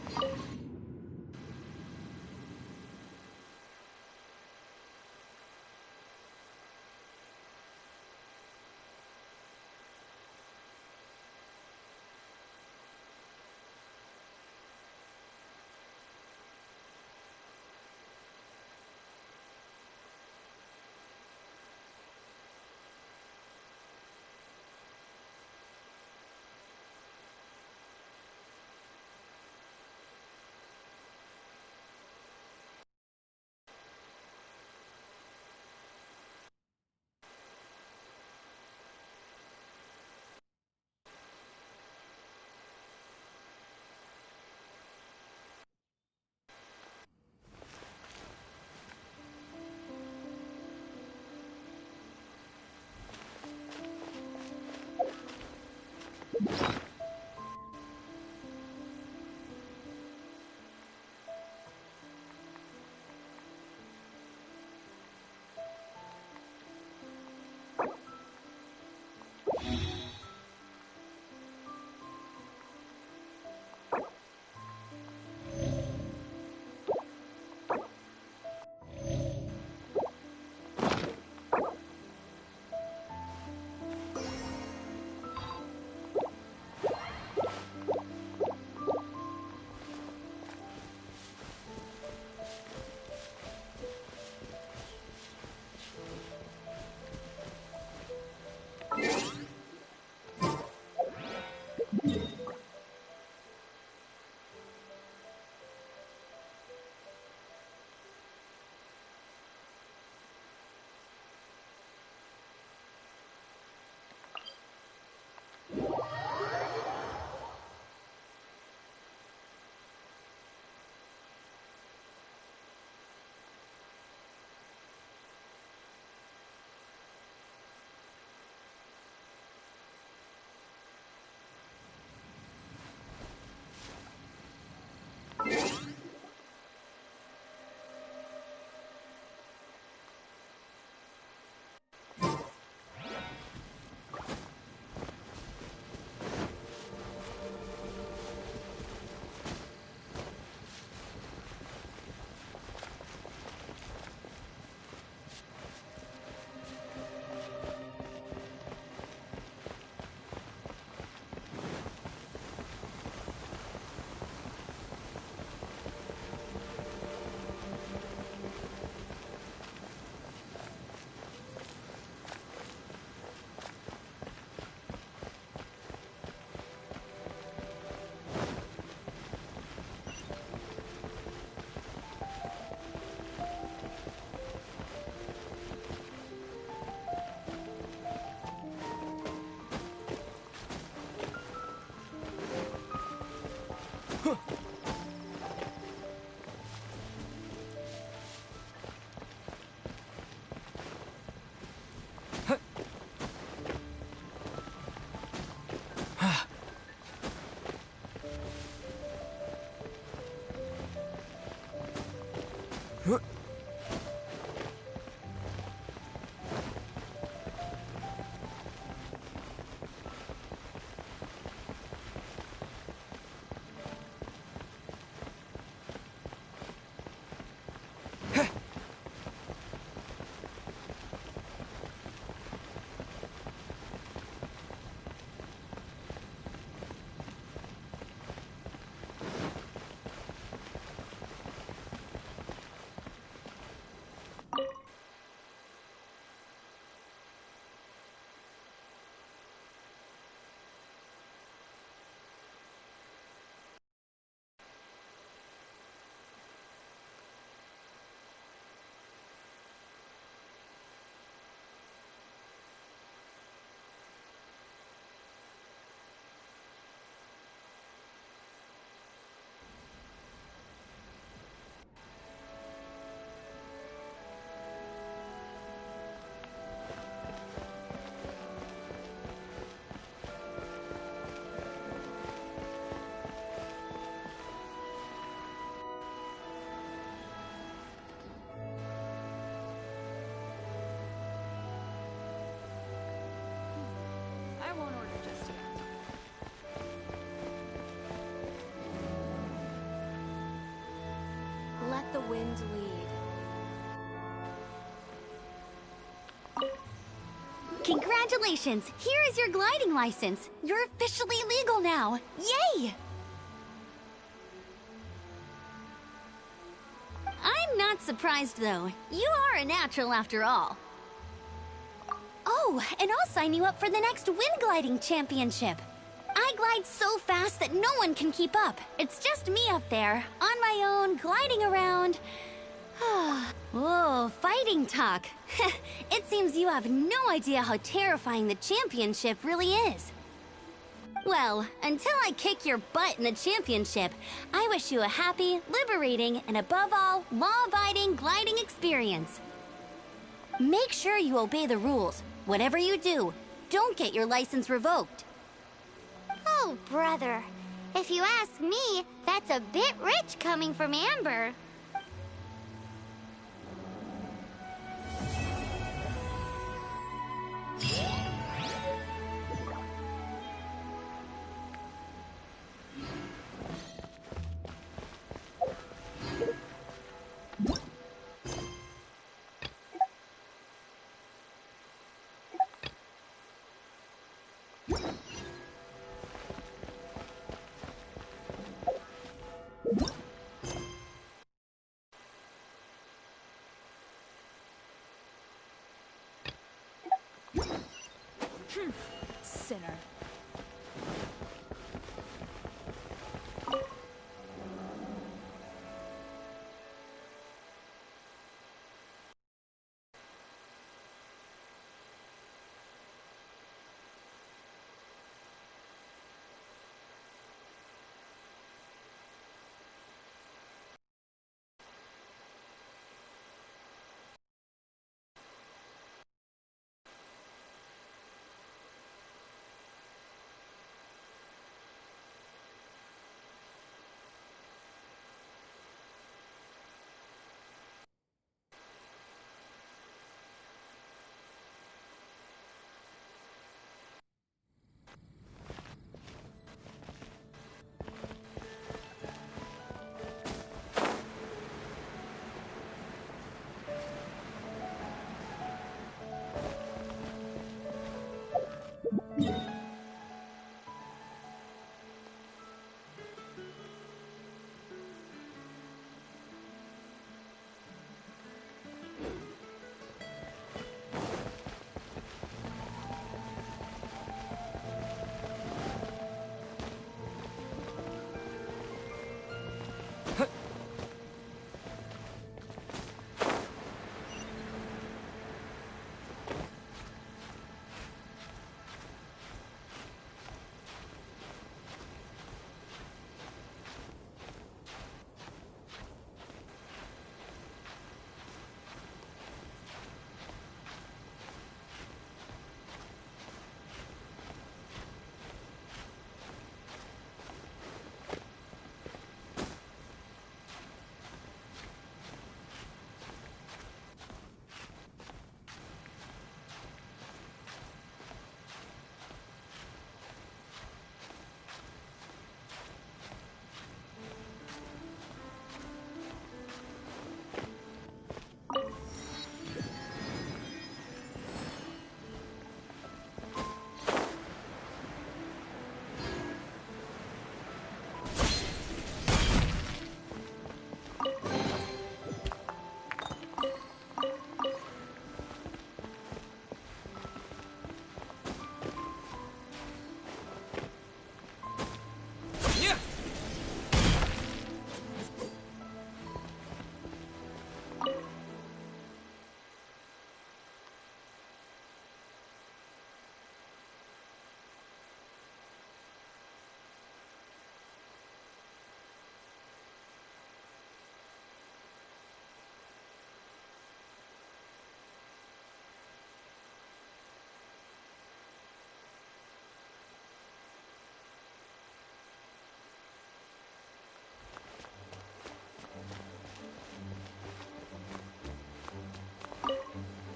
I won't order just yet. Let the wind lead. Congratulations! Here is your gliding license. You're officially legal now. Yay! I'm not surprised, though. You are a natural after all. Oh, and I'll sign you up for the next wind gliding championship. I glide so fast that no one can keep up. It's just me up there, on my own, gliding around. Whoa, fighting talk. It seems you have no idea how terrifying the championship really is. Well, until I kick your butt in the championship, I wish you a happy, liberating, and above all, law-abiding gliding experience. Make sure you obey the rules. Whatever you do, don't get your license revoked. Oh, brother. If you ask me, that's a bit rich coming from Amber. Sinner.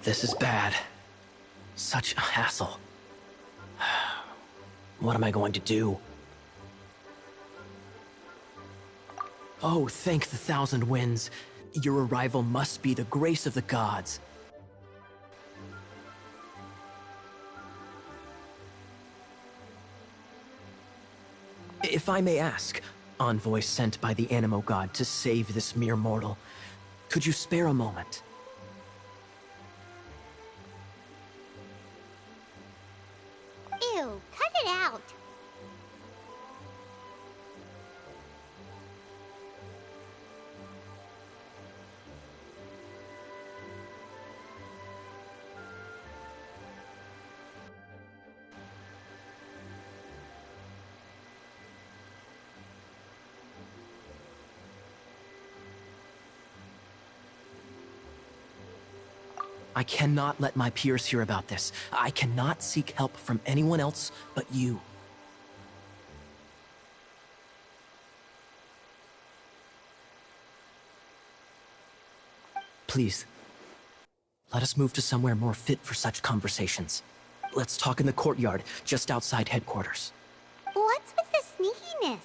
This is bad. Such a hassle. What am I going to do? Oh, thank the thousand winds. Your arrival must be the grace of the gods. If I may ask, envoy sent by the Animo God to save this mere mortal, could you spare a moment? Ew, cut it out. I cannot let my peers hear about this. I cannot seek help from anyone else but you. Please, let us move to somewhere more fit for such conversations. Let's talk in the courtyard, just outside headquarters. What's with the sneakiness?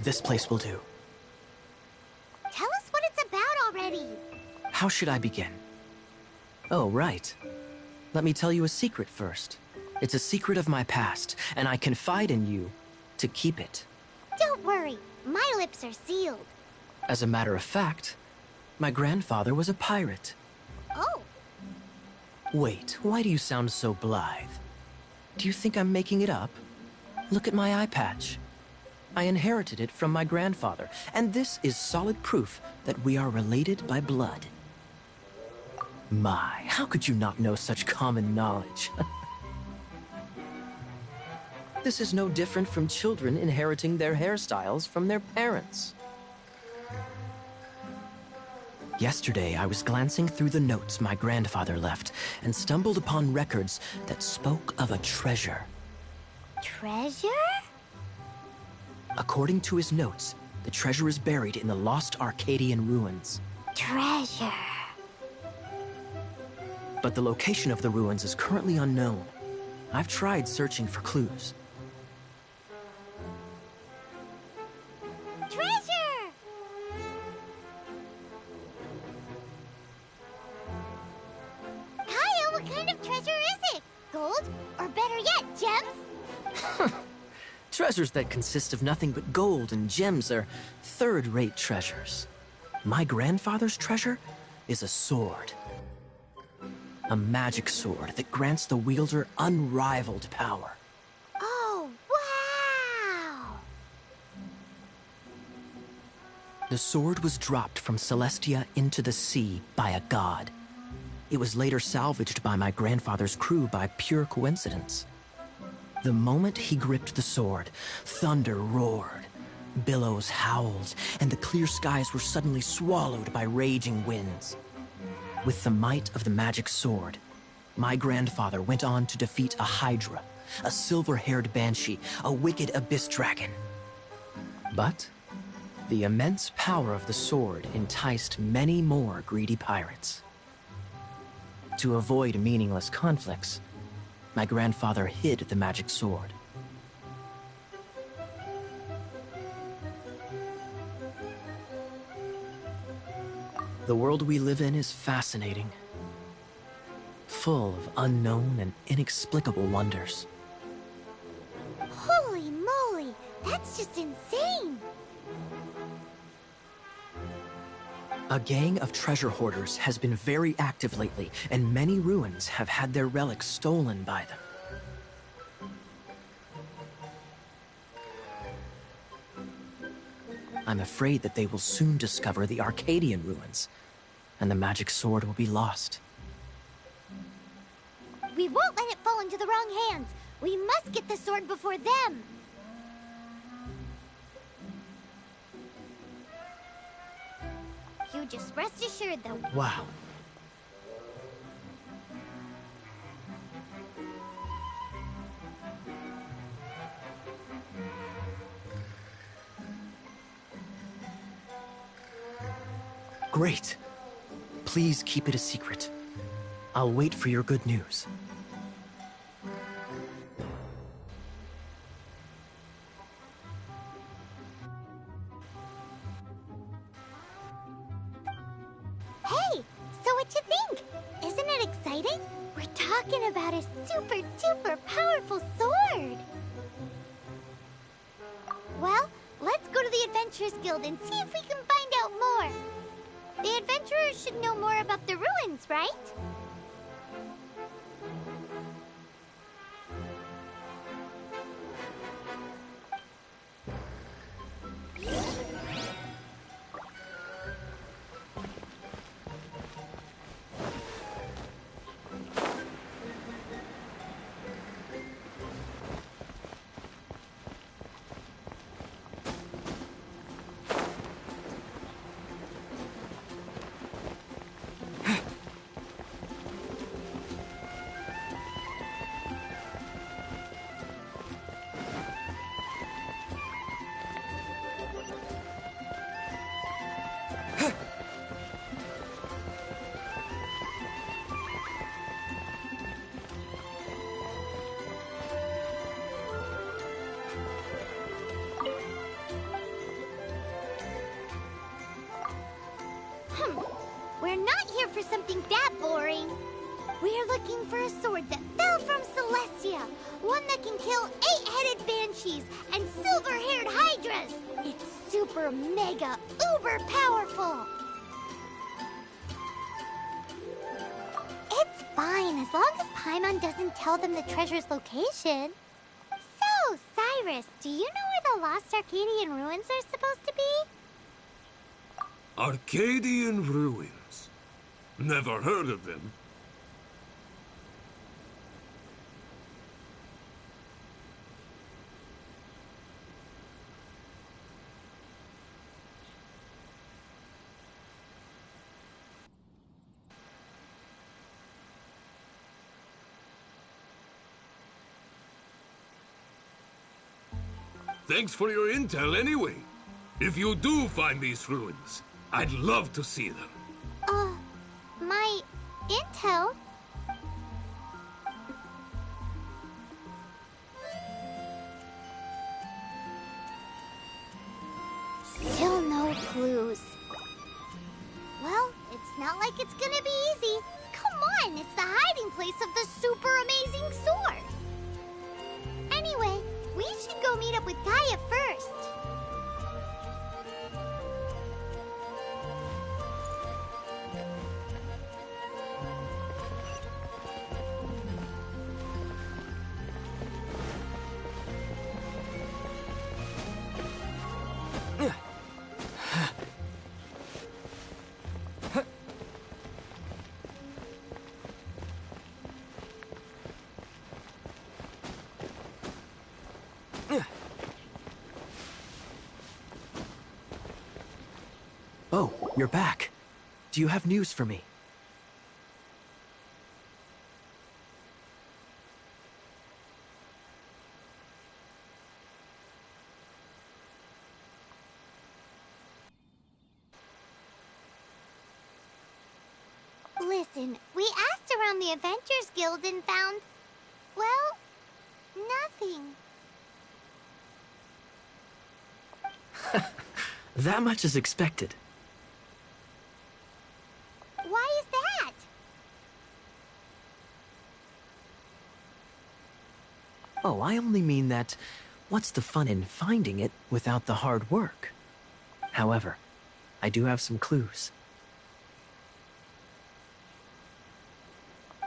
This place will do. Tell us what it's about already. How should I begin? Oh, right. Let me tell you a secret first. It's a secret of my past, and I confide in you to keep it. Don't worry, my lips are sealed. As a matter of fact, my grandfather was a pirate. Oh. Wait, why do you sound so blithe? Do you think I'm making it up? Look at my eye patch. I inherited it from my grandfather, and this is solid proof that we are related by blood. My, how could you not know such common knowledge? This is no different from children inheriting their hairstyles from their parents. Yesterday, I was glancing through the notes my grandfather left and stumbled upon records that spoke of a treasure. Treasure? According to his notes, the treasure is buried in the lost Arcadian ruins. Treasure. But the location of the ruins is currently unknown. I've tried searching for clues. Treasure! Kaya, what kind of treasure is it? Gold? Or better yet, gems? Treasures that consist of nothing but gold and gems are third-rate treasures. My grandfather's treasure is a sword. A magic sword that grants the wielder unrivaled power. Oh, wow! The sword was dropped from Celestia into the sea by a god. It was later salvaged by my grandfather's crew by pure coincidence. The moment he gripped the sword, thunder roared, billows howled, and the clear skies were suddenly swallowed by raging winds. With the might of the magic sword, my grandfather went on to defeat a hydra a silver-haired banshee, a wicked abyss dragon. But the immense power of the sword enticed many more greedy pirates. To avoid meaningless conflicts, my grandfather hid the magic sword. The world we live in is fascinating, full of unknown and inexplicable wonders. Holy moly, that's just insane! A gang of treasure hoarders has been very active lately, and many ruins have had their relics stolen by them. I'm afraid that they will soon discover the Arcadian ruins, and the magic sword will be lost. We won't let it fall into the wrong hands. We must get the sword before them. You just rest assured, though. Wow. Great. Please keep it a secret. I'll wait for your good news. Hey, so what you think? Isn't it exciting? We're talking about a super duper powerful sword. Well, let's go to the Adventurers Guild and see if we can find out more. The adventurers should know more about the ruins, right? We're not here for something that boring. We're looking for a sword that fell from Celestia. One that can kill 8-headed banshees and silver-haired hydras. It's super mega uber powerful. It's fine as long as Paimon doesn't tell them the treasure's location. So, Cyrus, do you know where the lost Arcadian ruins are supposed to be? Arcadian ruins? Never heard of them. Thanks for your intel anyway. If you do find these ruins, I'd love to see them. My intel? Still no clues. Well, it's not like it's gonna be easy. Come on, it's the hiding place of the super amazing sword. Anyway, we should go meet up with Gaia first. Oh, you're back. Do you have news for me? Listen, we asked around the Adventurers Guild and found, well, nothing. That much is expected. Why is that? Oh, I only mean that what's the fun in finding it without the hard work? However, I do have some clues.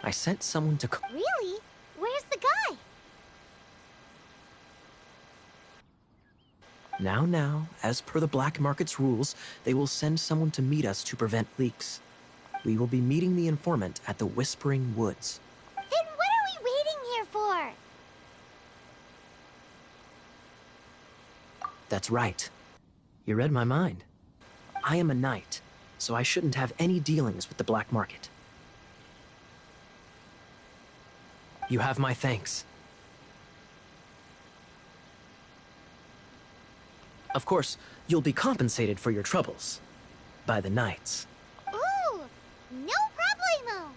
I sent someone to... Really? Where's the guy? Now, as per the black market's rules, they will send someone to meet us to prevent leaks. We will be meeting the informant at the Whispering Woods. Then what are we waiting here for? That's right. You read my mind. I am a knight, so I shouldn't have any dealings with the black market. You have my thanks. Of course, you'll be compensated for your troubles by the knights. Ooh, no problemo.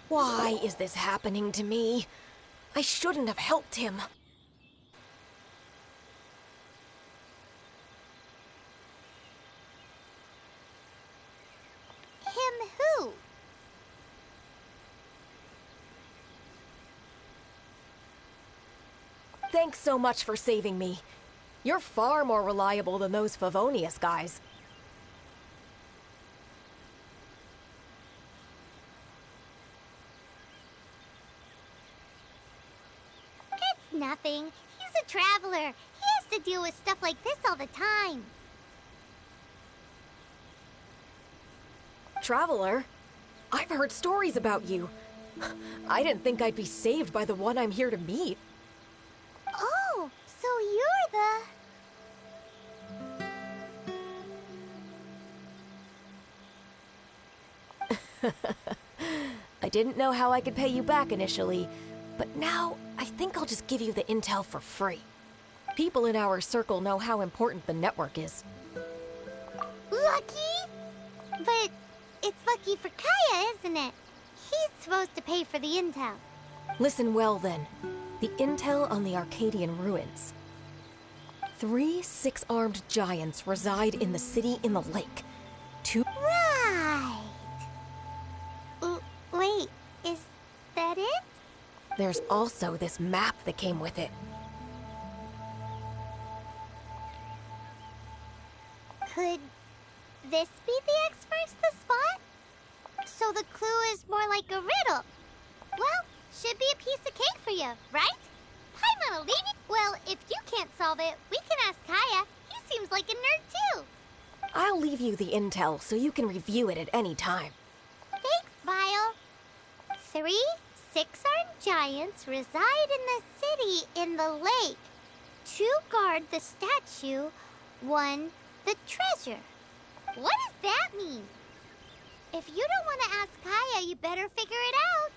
Why is this happening to me? I shouldn't have helped him. Him who? Thanks so much for saving me. You're far more reliable than those Favonius guys. It's nothing. He's a traveler. He has to deal with stuff like this all the time. Traveler? I've heard stories about you. I didn't think I'd be saved by the one I'm here to meet. Oh, so you're the... I didn't know how I could pay you back initially, But now, I think I'll just give you the intel for free. People in our circle know how important the network is. Lucky? But it's lucky for Kaya, isn't it? He's supposed to pay for the intel. Listen well, then. The intel on the Arcadian ruins. 3 6-armed giants reside in the city in the lake. 2... Right. Wait, is that it? There's also this map that came with it. Could this be the experts the spot? So the clue is more like a riddle. Well, should be a piece of cake for you, right? Paimon will leave you. Well, if you can't solve it, we can ask Kaya. He seems like a nerd too. I'll leave you the intel so you can review it at any time. Thanks, Vile. 3 6-armed giants reside in the city in the lake. 2 guard the statue, 1 the treasure. What does that mean? If you don't want to ask Kaya, you better figure it out.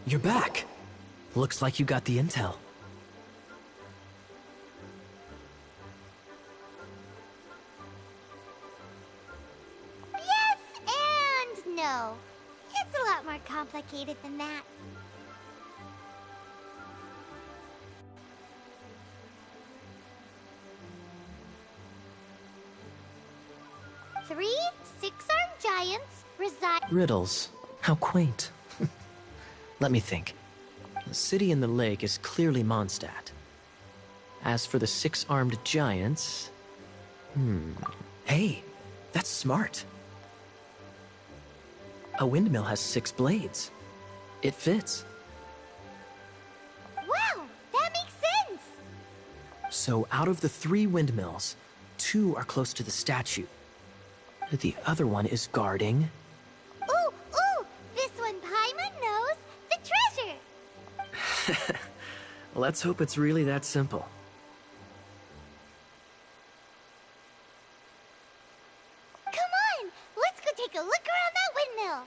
You're back. Looks like you got the intel. Yes and no. It's a lot more complicated than that. Three six-armed giants reside... Riddles. How quaint. Let me think. The city in the lake is clearly Mondstadt. As for the six-armed giants... Hey, that's smart. A windmill has 6 blades. It fits. Wow, that makes sense! So out of the 3 windmills, 2 are close to the statue. The other one is guarding... Ooh! This one Paimon knows! The treasure! Let's hope it's really that simple. Come on! Let's go take a look around that windmill!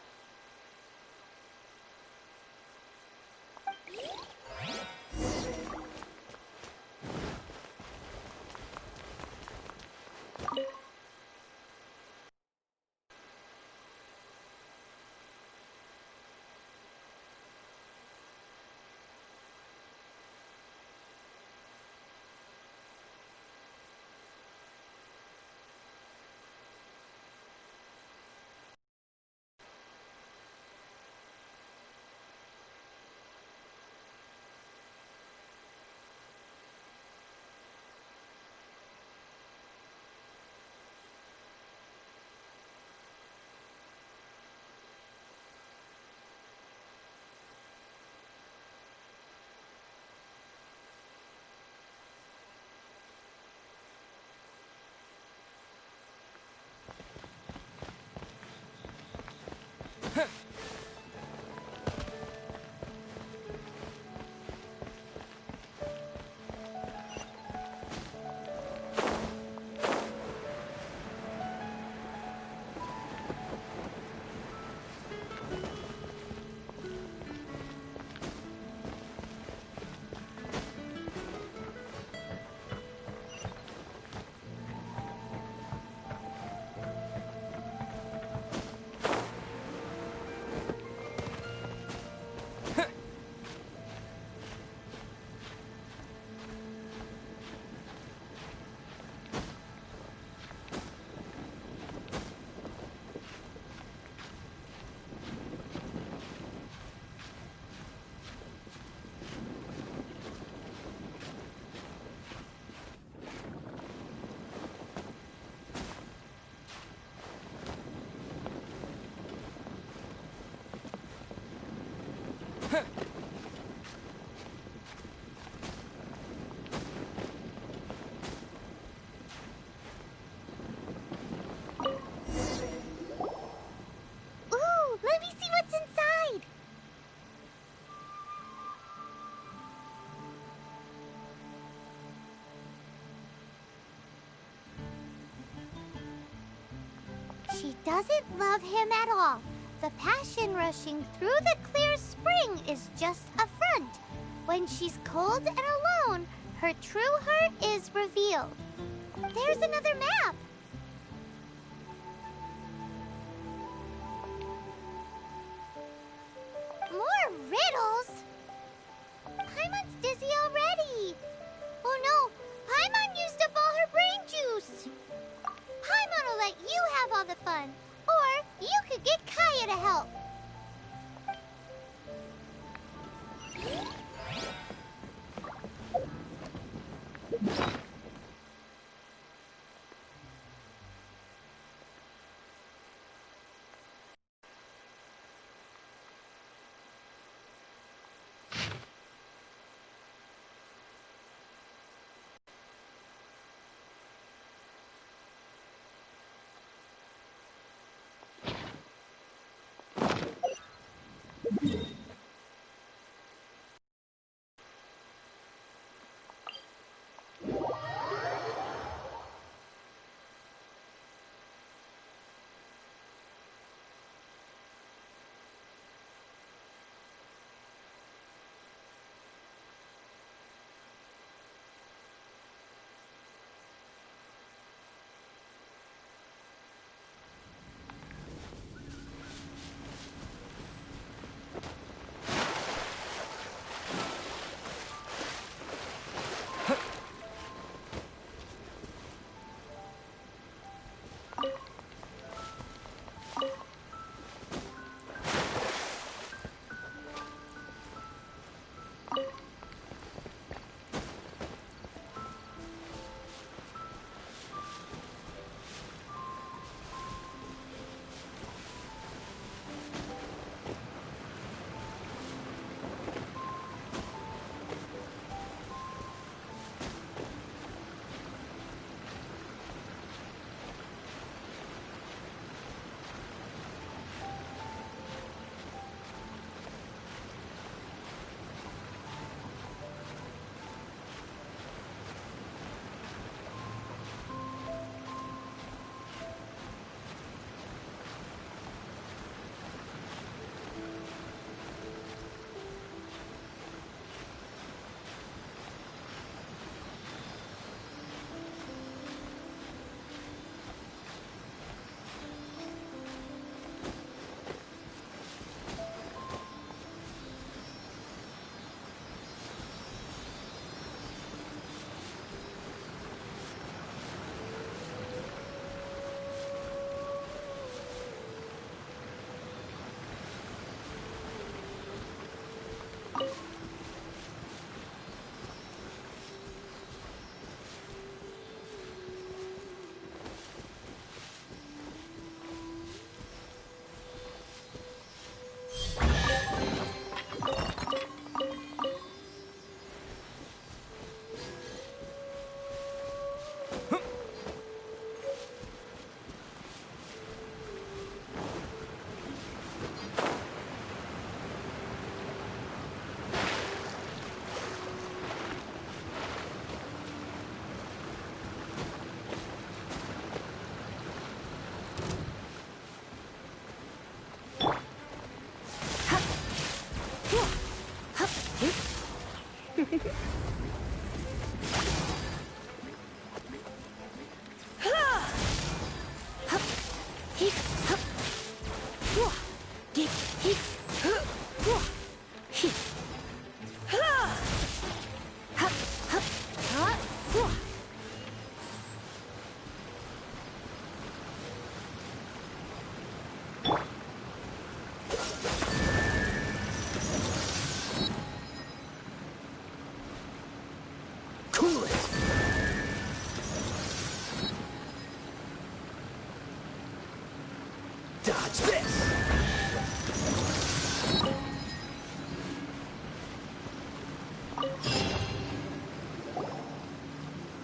Let me see what's inside! She doesn't love him at all. The passion rushing through the clear spring is just a front. When she's cold and alone, her true heart is revealed. There's another map! More riddles? Paimon's dizzy already. Oh no, Paimon used up all her brain juice. Paimon will let you have all the fun, or you could get Kaya to help. Dodge this!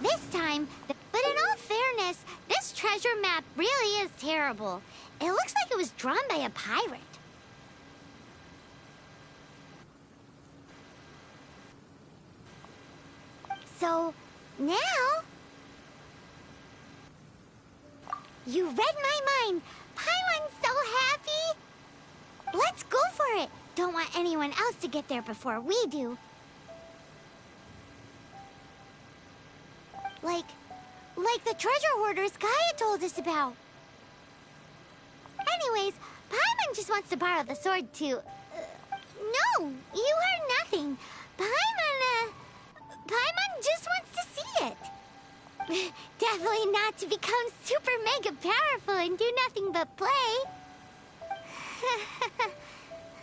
This time, but in all fairness, this treasure map really is terrible. It looks like it was drawn by a pirate. So, now... You read my mind! Paimon's so happy! Let's go for it! Don't want anyone else to get there before we do. Like the treasure hoarders Gaia told us about. Anyways, Paimon just wants to borrow the sword to... no, you heard nothing. Paimon just wants to see it. Definitely not to become super mega powerful and do nothing but play.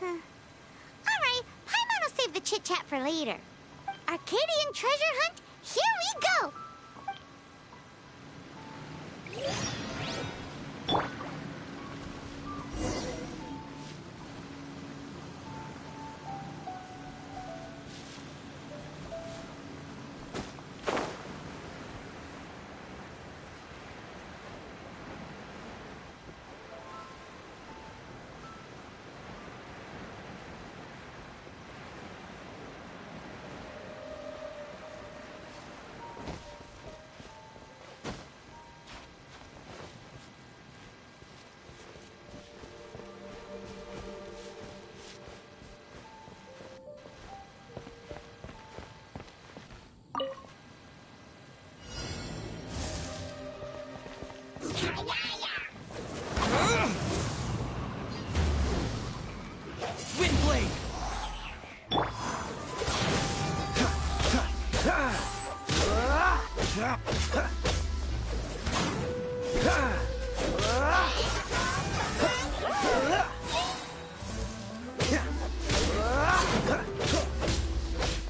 Alright, Paimon will save the chit-chat for later. Arcadian treasure hunt, here we go! Windblade!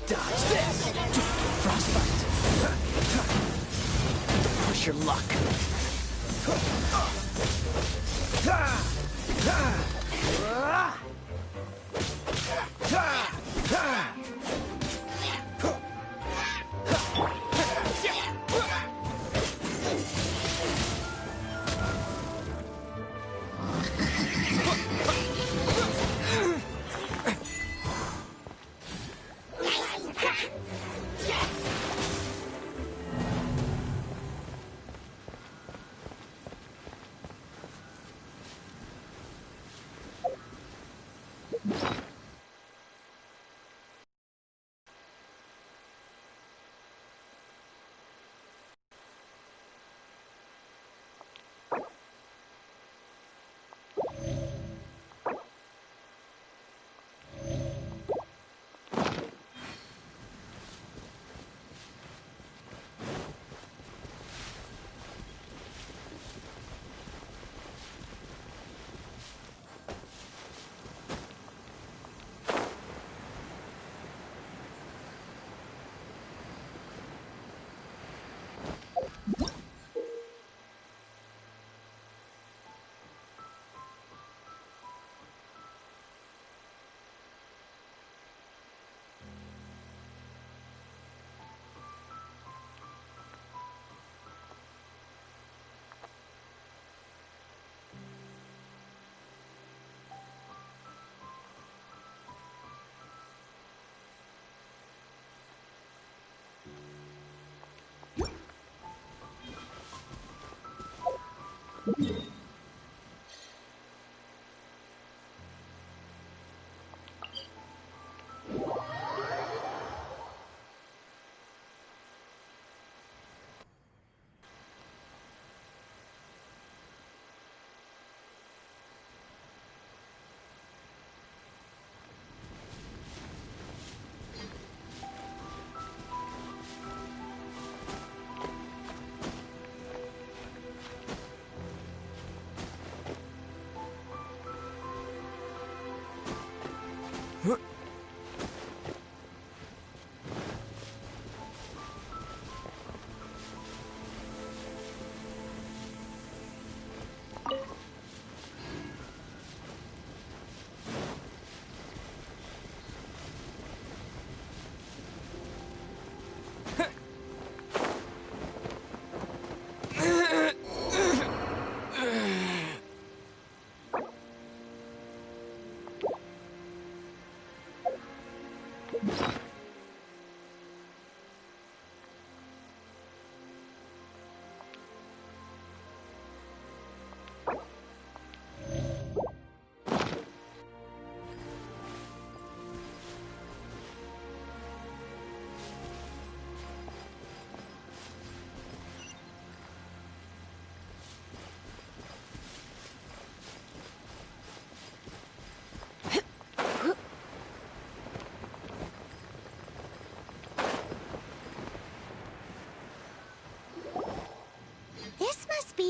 Dodge this! Frostbite! Push your luck!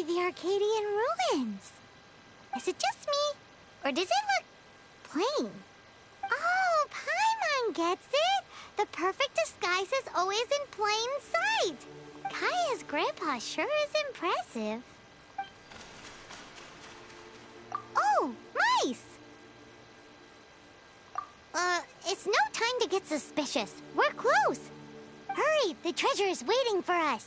see the Arcadian ruins. Is it just me? Or does it look plain? Oh, Paimon gets it! The perfect disguise is always in plain sight. Kaya's grandpa sure is impressive. Oh, mice! It's no time to get suspicious. We're close. Hurry, the treasure is waiting for us.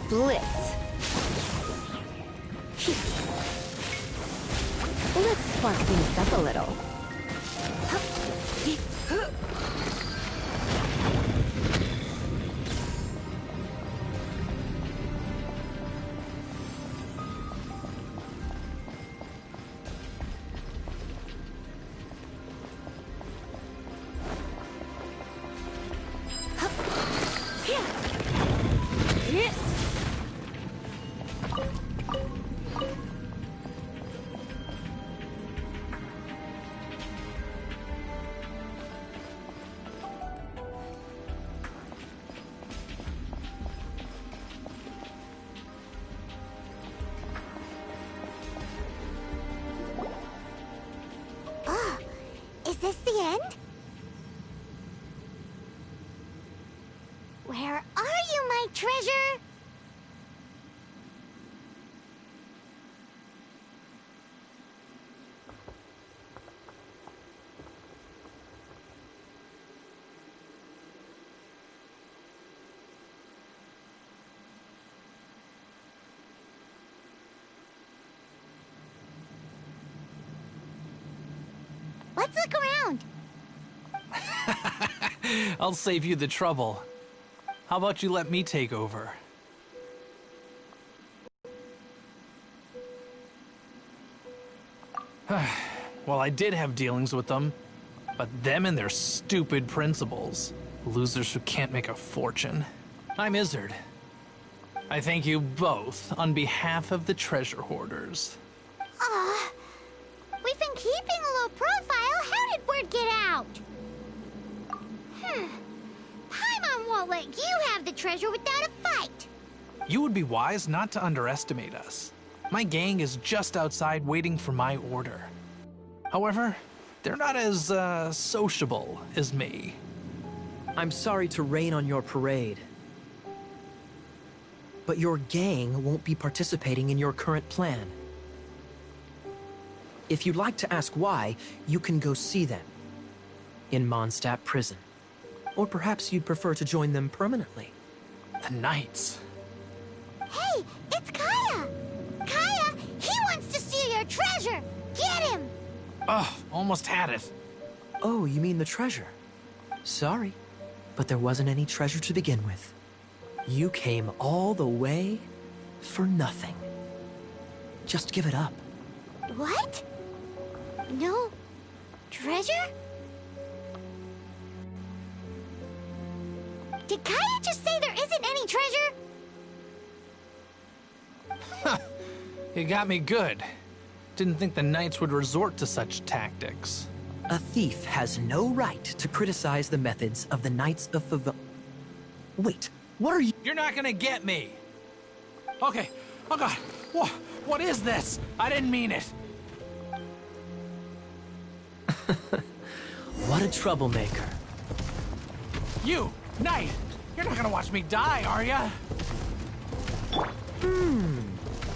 Blitz. Let's spark things up a little. Is this the end? Where are you, my treasure? Let's look around. I'll save you the trouble. How about you let me take over? Well, I did have dealings with them, but them and their stupid principles. Losers who can't make a fortune. I'm Izzard. I thank you both on behalf of the treasure hoarders. We've been keeping a low profile. How did word get out? Paimon won't let you have the treasure without a fight. You would be wise not to underestimate us. My gang is just outside waiting for my order. However, they're not as, sociable as me. I'm sorry to rain on your parade, but your gang won't be participating in your current plan. If you'd like to ask why, you can go see them in Mondstadt prison. Or perhaps you'd prefer to join them permanently. The Knights. Hey, it's Kaya! Kaya, he wants to steal your treasure! Get him! Ugh, almost had it. Oh, you mean the treasure? Sorry, but there wasn't any treasure to begin with. You came all the way for nothing. Just give it up. What? No treasure? Did Kaya just say there isn't any treasure? You got me good. Didn't think the knights would resort to such tactics. A thief has no right to criticize the methods of the Knights of Wait, what are you— You're not gonna get me! Okay, oh god, what is this? I didn't mean it. What a troublemaker. You, knight, you're not gonna watch me die, are ya?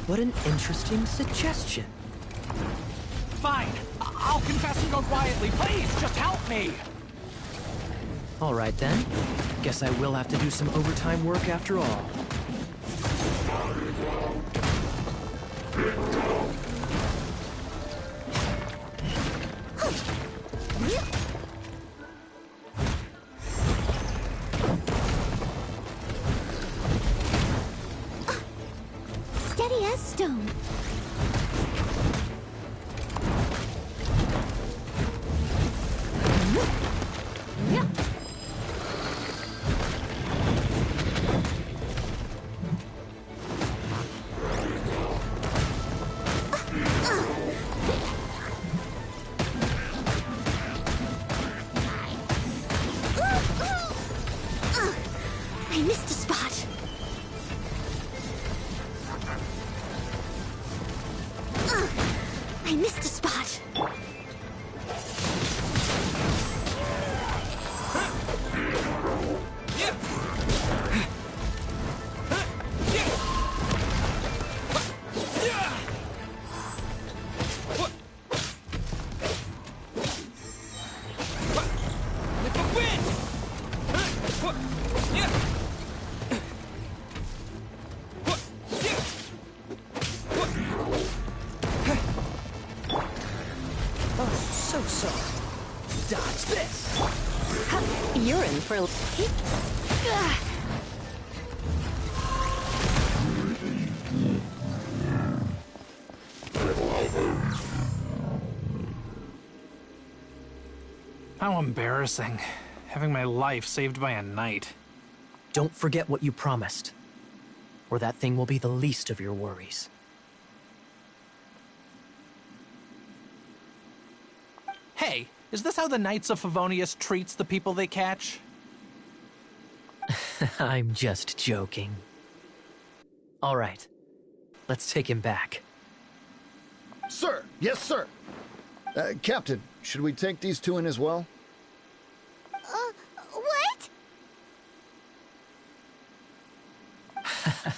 What an interesting suggestion. Fine, I'll confess and go quietly. Please, just help me! All right then. Guess I will have to do some overtime work after all. Steady as stone. I missed a spot. I missed a spot. Dodge this! You're in for... How embarrassing. Having my life saved by a knight. Don't forget what you promised, or that thing will be the least of your worries. Hey, is this how the Knights of Favonius treats the people they catch? I'm just joking. All right, let's take him back. Sir! Yes, sir! Captain, should we take these two in as well? What?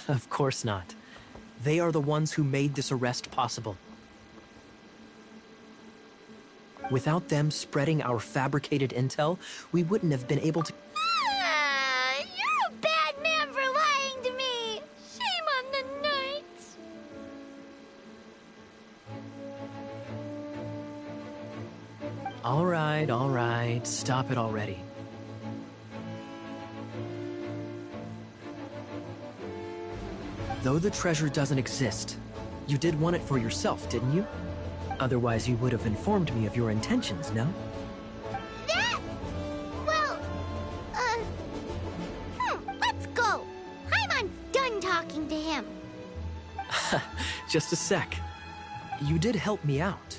Of course not. They are the ones who made this arrest possible. Without them spreading our fabricated intel, we wouldn't have been able to... You're a bad man for lying to me! Shame on the knights! All right, stop it already. Though the treasure doesn't exist, you did want it for yourself, didn't you? Otherwise, you would have informed me of your intentions, no? That... Well... let's go. Paimon's done talking to him. Just a sec. You did help me out,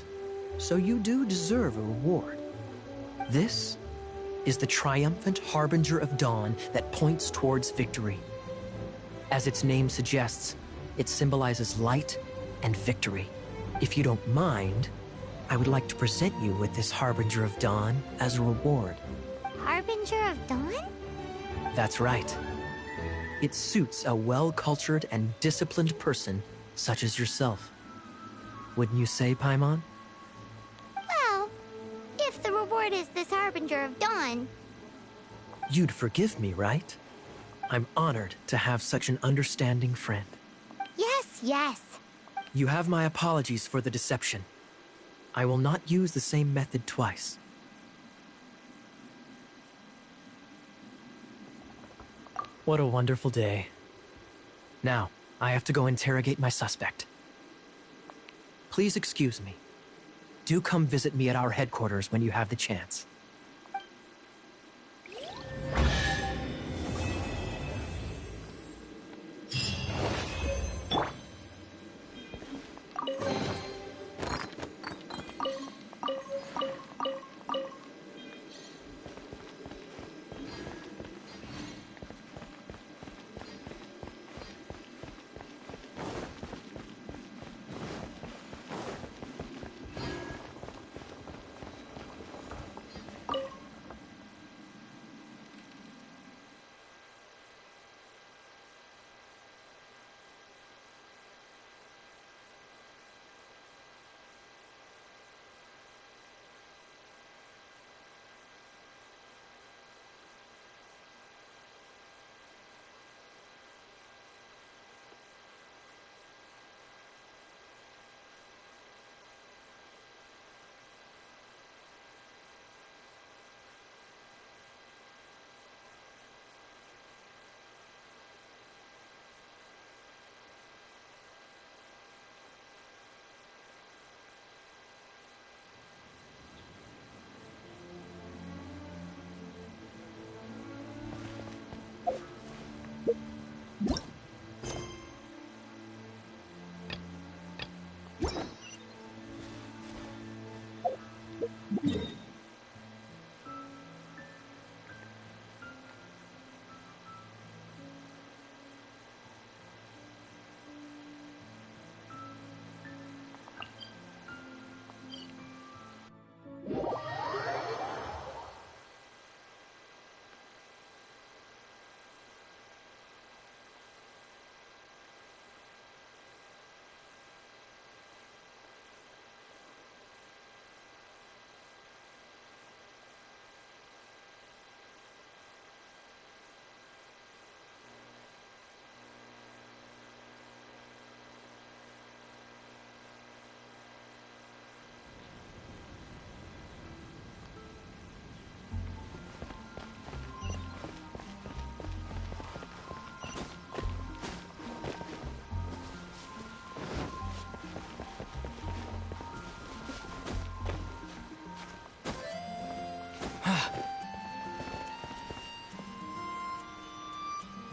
so you do deserve a reward. This is the triumphant Harbinger of Dawn that points towards victory. As its name suggests, it symbolizes light and victory. If you don't mind, I would like to present you with this Harbinger of Dawn as a reward. Harbinger of Dawn? That's right. It suits a well-cultured and disciplined person such as yourself. Wouldn't you say, Paimon? Well, if the reward is this Harbinger of Dawn... You'd forgive me, right? I'm honored to have such an understanding friend. Yes. You have my apologies for the deception. I will not use the same method twice. What a wonderful day. Now, I have to go interrogate my suspect. Please excuse me. Do come visit me at our headquarters when you have the chance.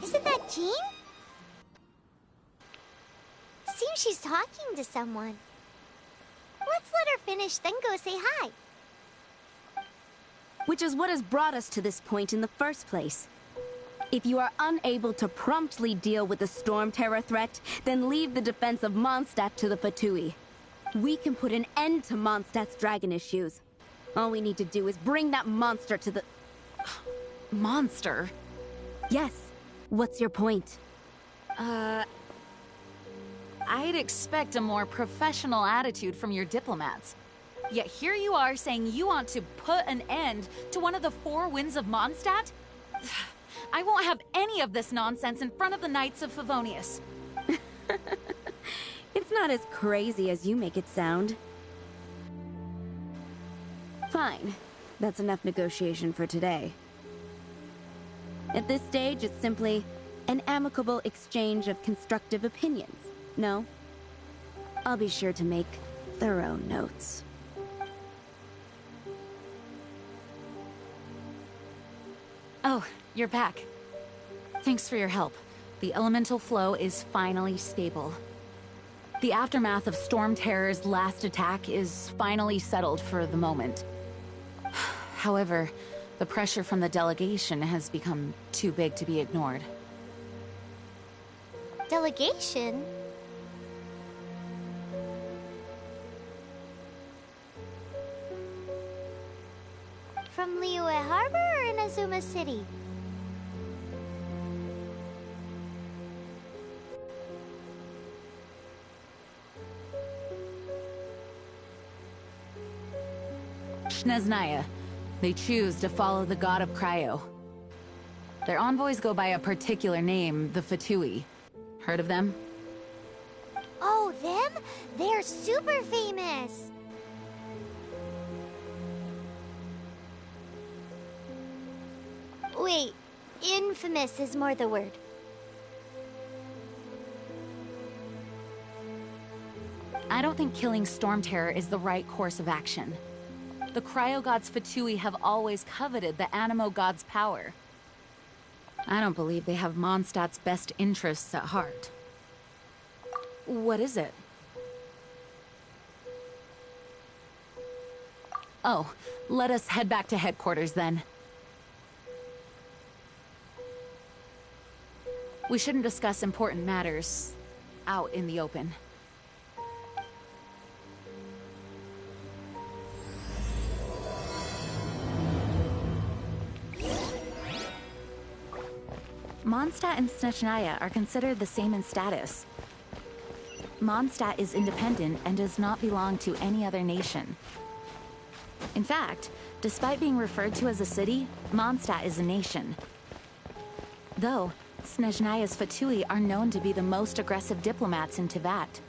Isn't that Jean? Seems she's talking to someone. Let's let her finish, then go say hi. Which is what has brought us to this point in the first place. If you are unable to promptly deal with the Storm Terror threat, then leave the defense of Mondstadt to the Fatui. We can put an end to Mondstadt's dragon issues. All we need to do is bring that monster to the... Monster? Yes. What's your point? I'd expect a more professional attitude from your diplomats. Yet here you are saying you want to put an end to one of the four winds of Mondstadt? I won't have any of this nonsense in front of the Knights of Favonius. It's not as crazy as you make it sound. Fine. That's enough negotiation for today. At this stage, it's simply an amicable exchange of constructive opinions. No? I'll be sure to make thorough notes. Oh, you're back. Thanks for your help. The elemental flow is finally stable. The aftermath of Storm Terror's last attack is finally settled for the moment. However, the pressure from the delegation has become too big to be ignored. Delegation? From Liyue Harbor or in Azuma City? Shneznaya. They choose to follow the god of Cryo. Their envoys go by a particular name, the Fatui. Heard of them? Oh, them? They're super famous! Wait, infamous is more the word. I don't think killing Storm Terror is the right course of action. The Cryo Gods Fatui have always coveted the Animo Gods' power. I don't believe they have Mondstadt's best interests at heart. What is it? Oh, let us head back to headquarters then. We shouldn't discuss important matters out in the open. Mondstadt and Snezhnaya are considered the same in status. Mondstadt is independent and does not belong to any other nation. In fact, despite being referred to as a city, Mondstadt is a nation. Though, Snezhnaya's Fatui are known to be the most aggressive diplomats in Teyvat.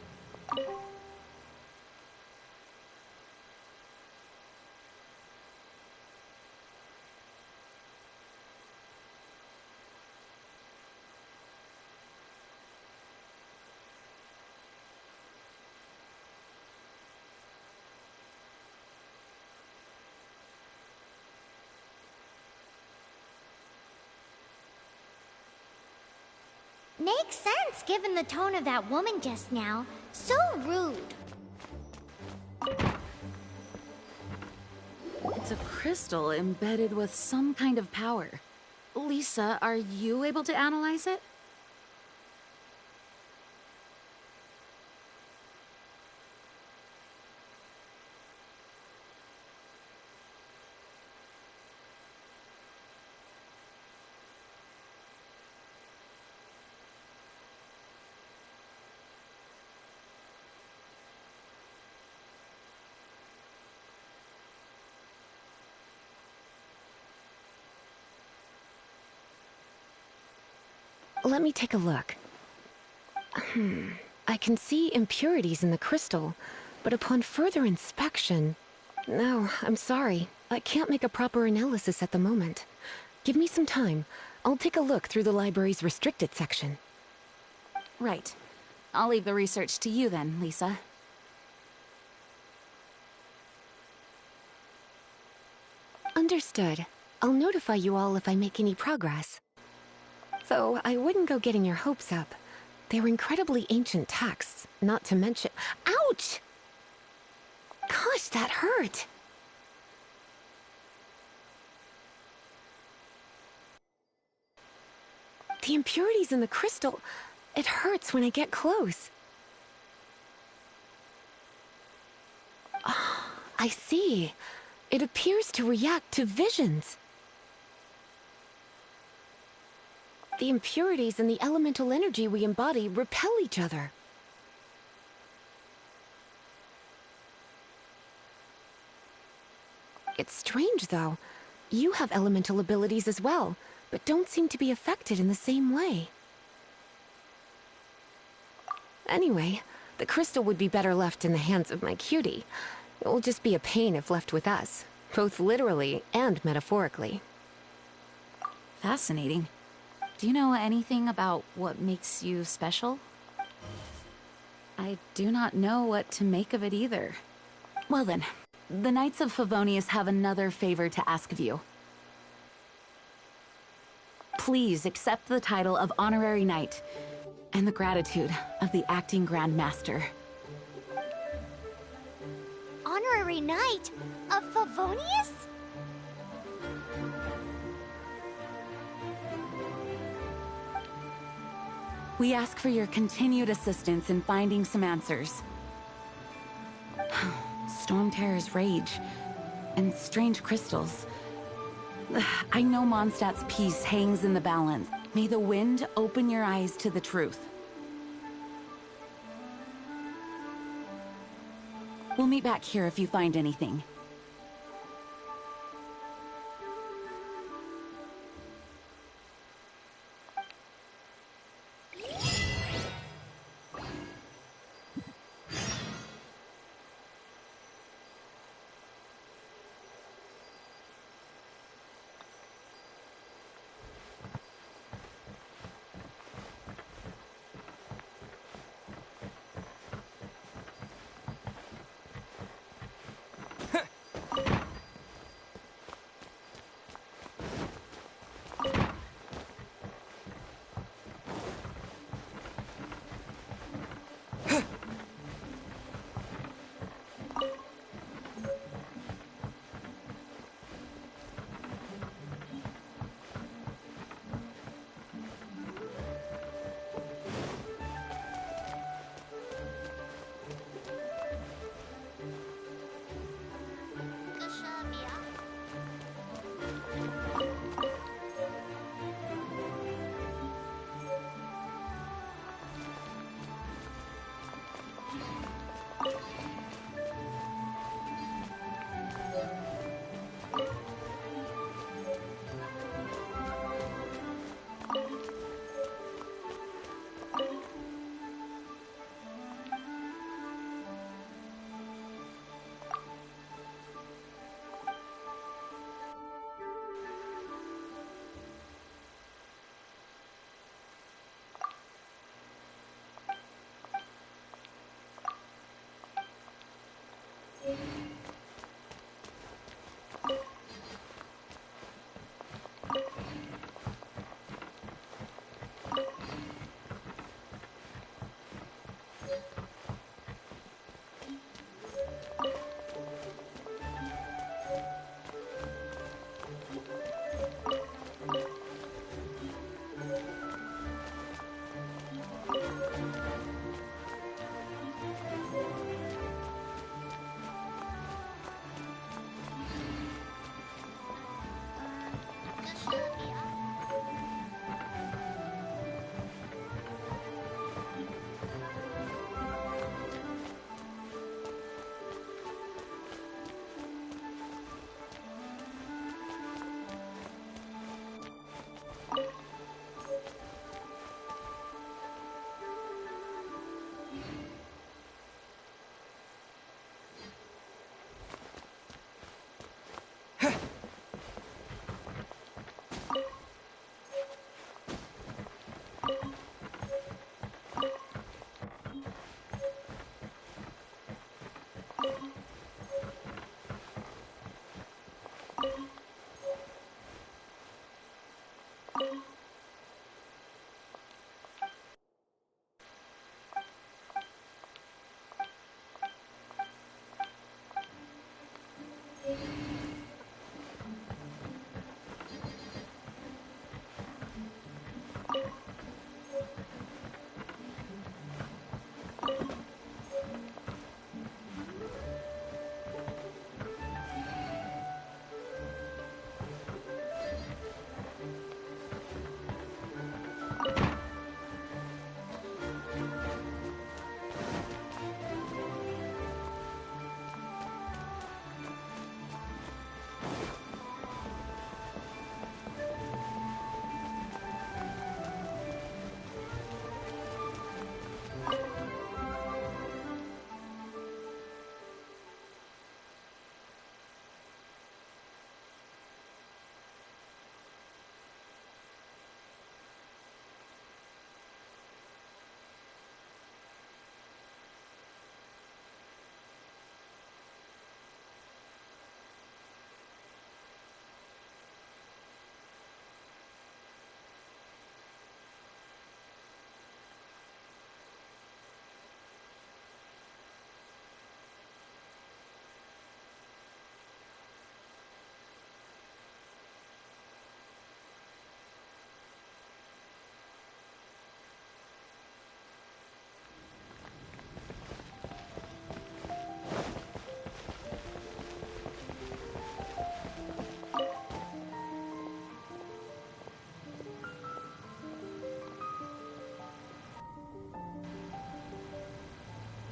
Makes sense given the tone of that woman just now. So rude. It's a crystal embedded with some kind of power. Lisa, are you able to analyze it? Let me take a look. I can see impurities in the crystal, but upon further inspection... No, I'm sorry. I can't make a proper analysis at the moment. Give me some time. I'll take a look through the library's restricted section. Right. I'll leave the research to you then, Lisa. Understood. I'll notify you all if I make any progress. Though I wouldn't go getting your hopes up. They're incredibly ancient texts, not to mention... Ouch! Gosh, that hurt! The impurities in the crystal... It hurts when I get close. Ah, I see. It appears to react to visions. The impurities and the elemental energy we embody repel each other. It's strange, though. You have elemental abilities as well, but don't seem to be affected in the same way. Anyway, the crystal would be better left in the hands of my cutie. It will just be a pain if left with us, both literally and metaphorically. Fascinating. Do you know anything about what makes you special? I do not know what to make of it either. Well then, the Knights of Favonius have another favor to ask of you. Please accept the title of Honorary Knight, and the gratitude of the Acting Grand Master. Honorary Knight of Favonius? We ask for your continued assistance in finding some answers. Storm Terror's rage, and strange crystals. I know Mondstadt's peace hangs in the balance. May the wind open your eyes to the truth. We'll meet back here if you find anything.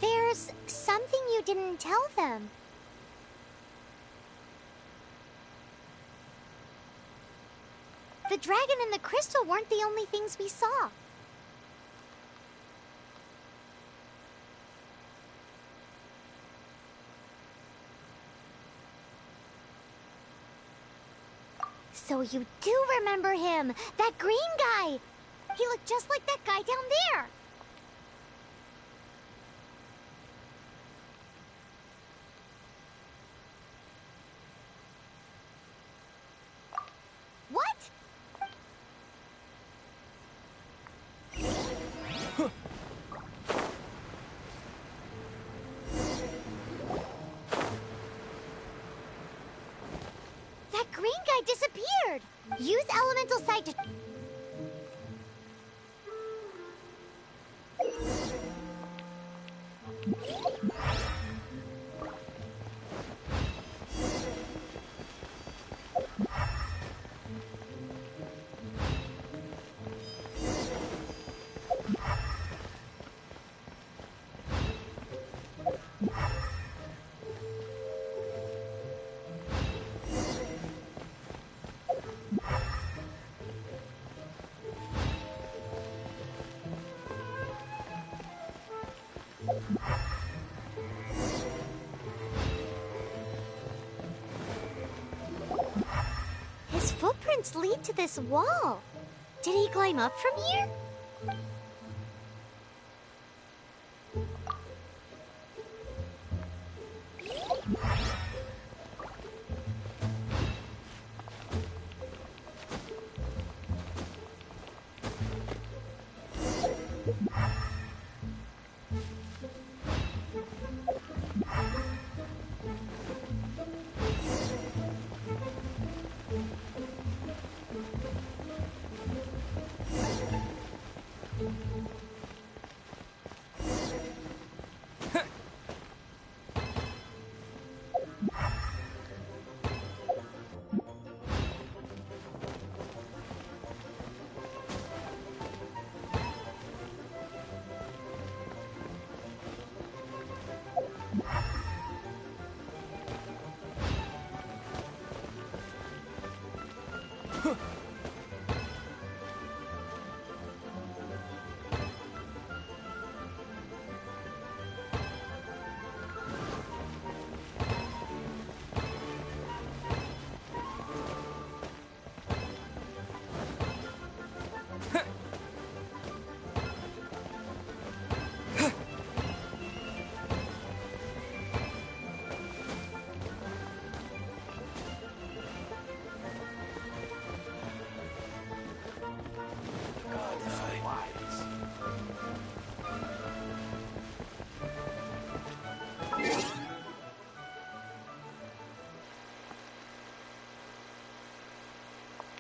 There's something you didn't tell them. The dragon and the crystal weren't the only things we saw. So you do remember him, that green guy. He looked just like that guy down there. What? That green guy disappeared. Use elemental sight to... His footprints lead to this wall. Did he climb up from here?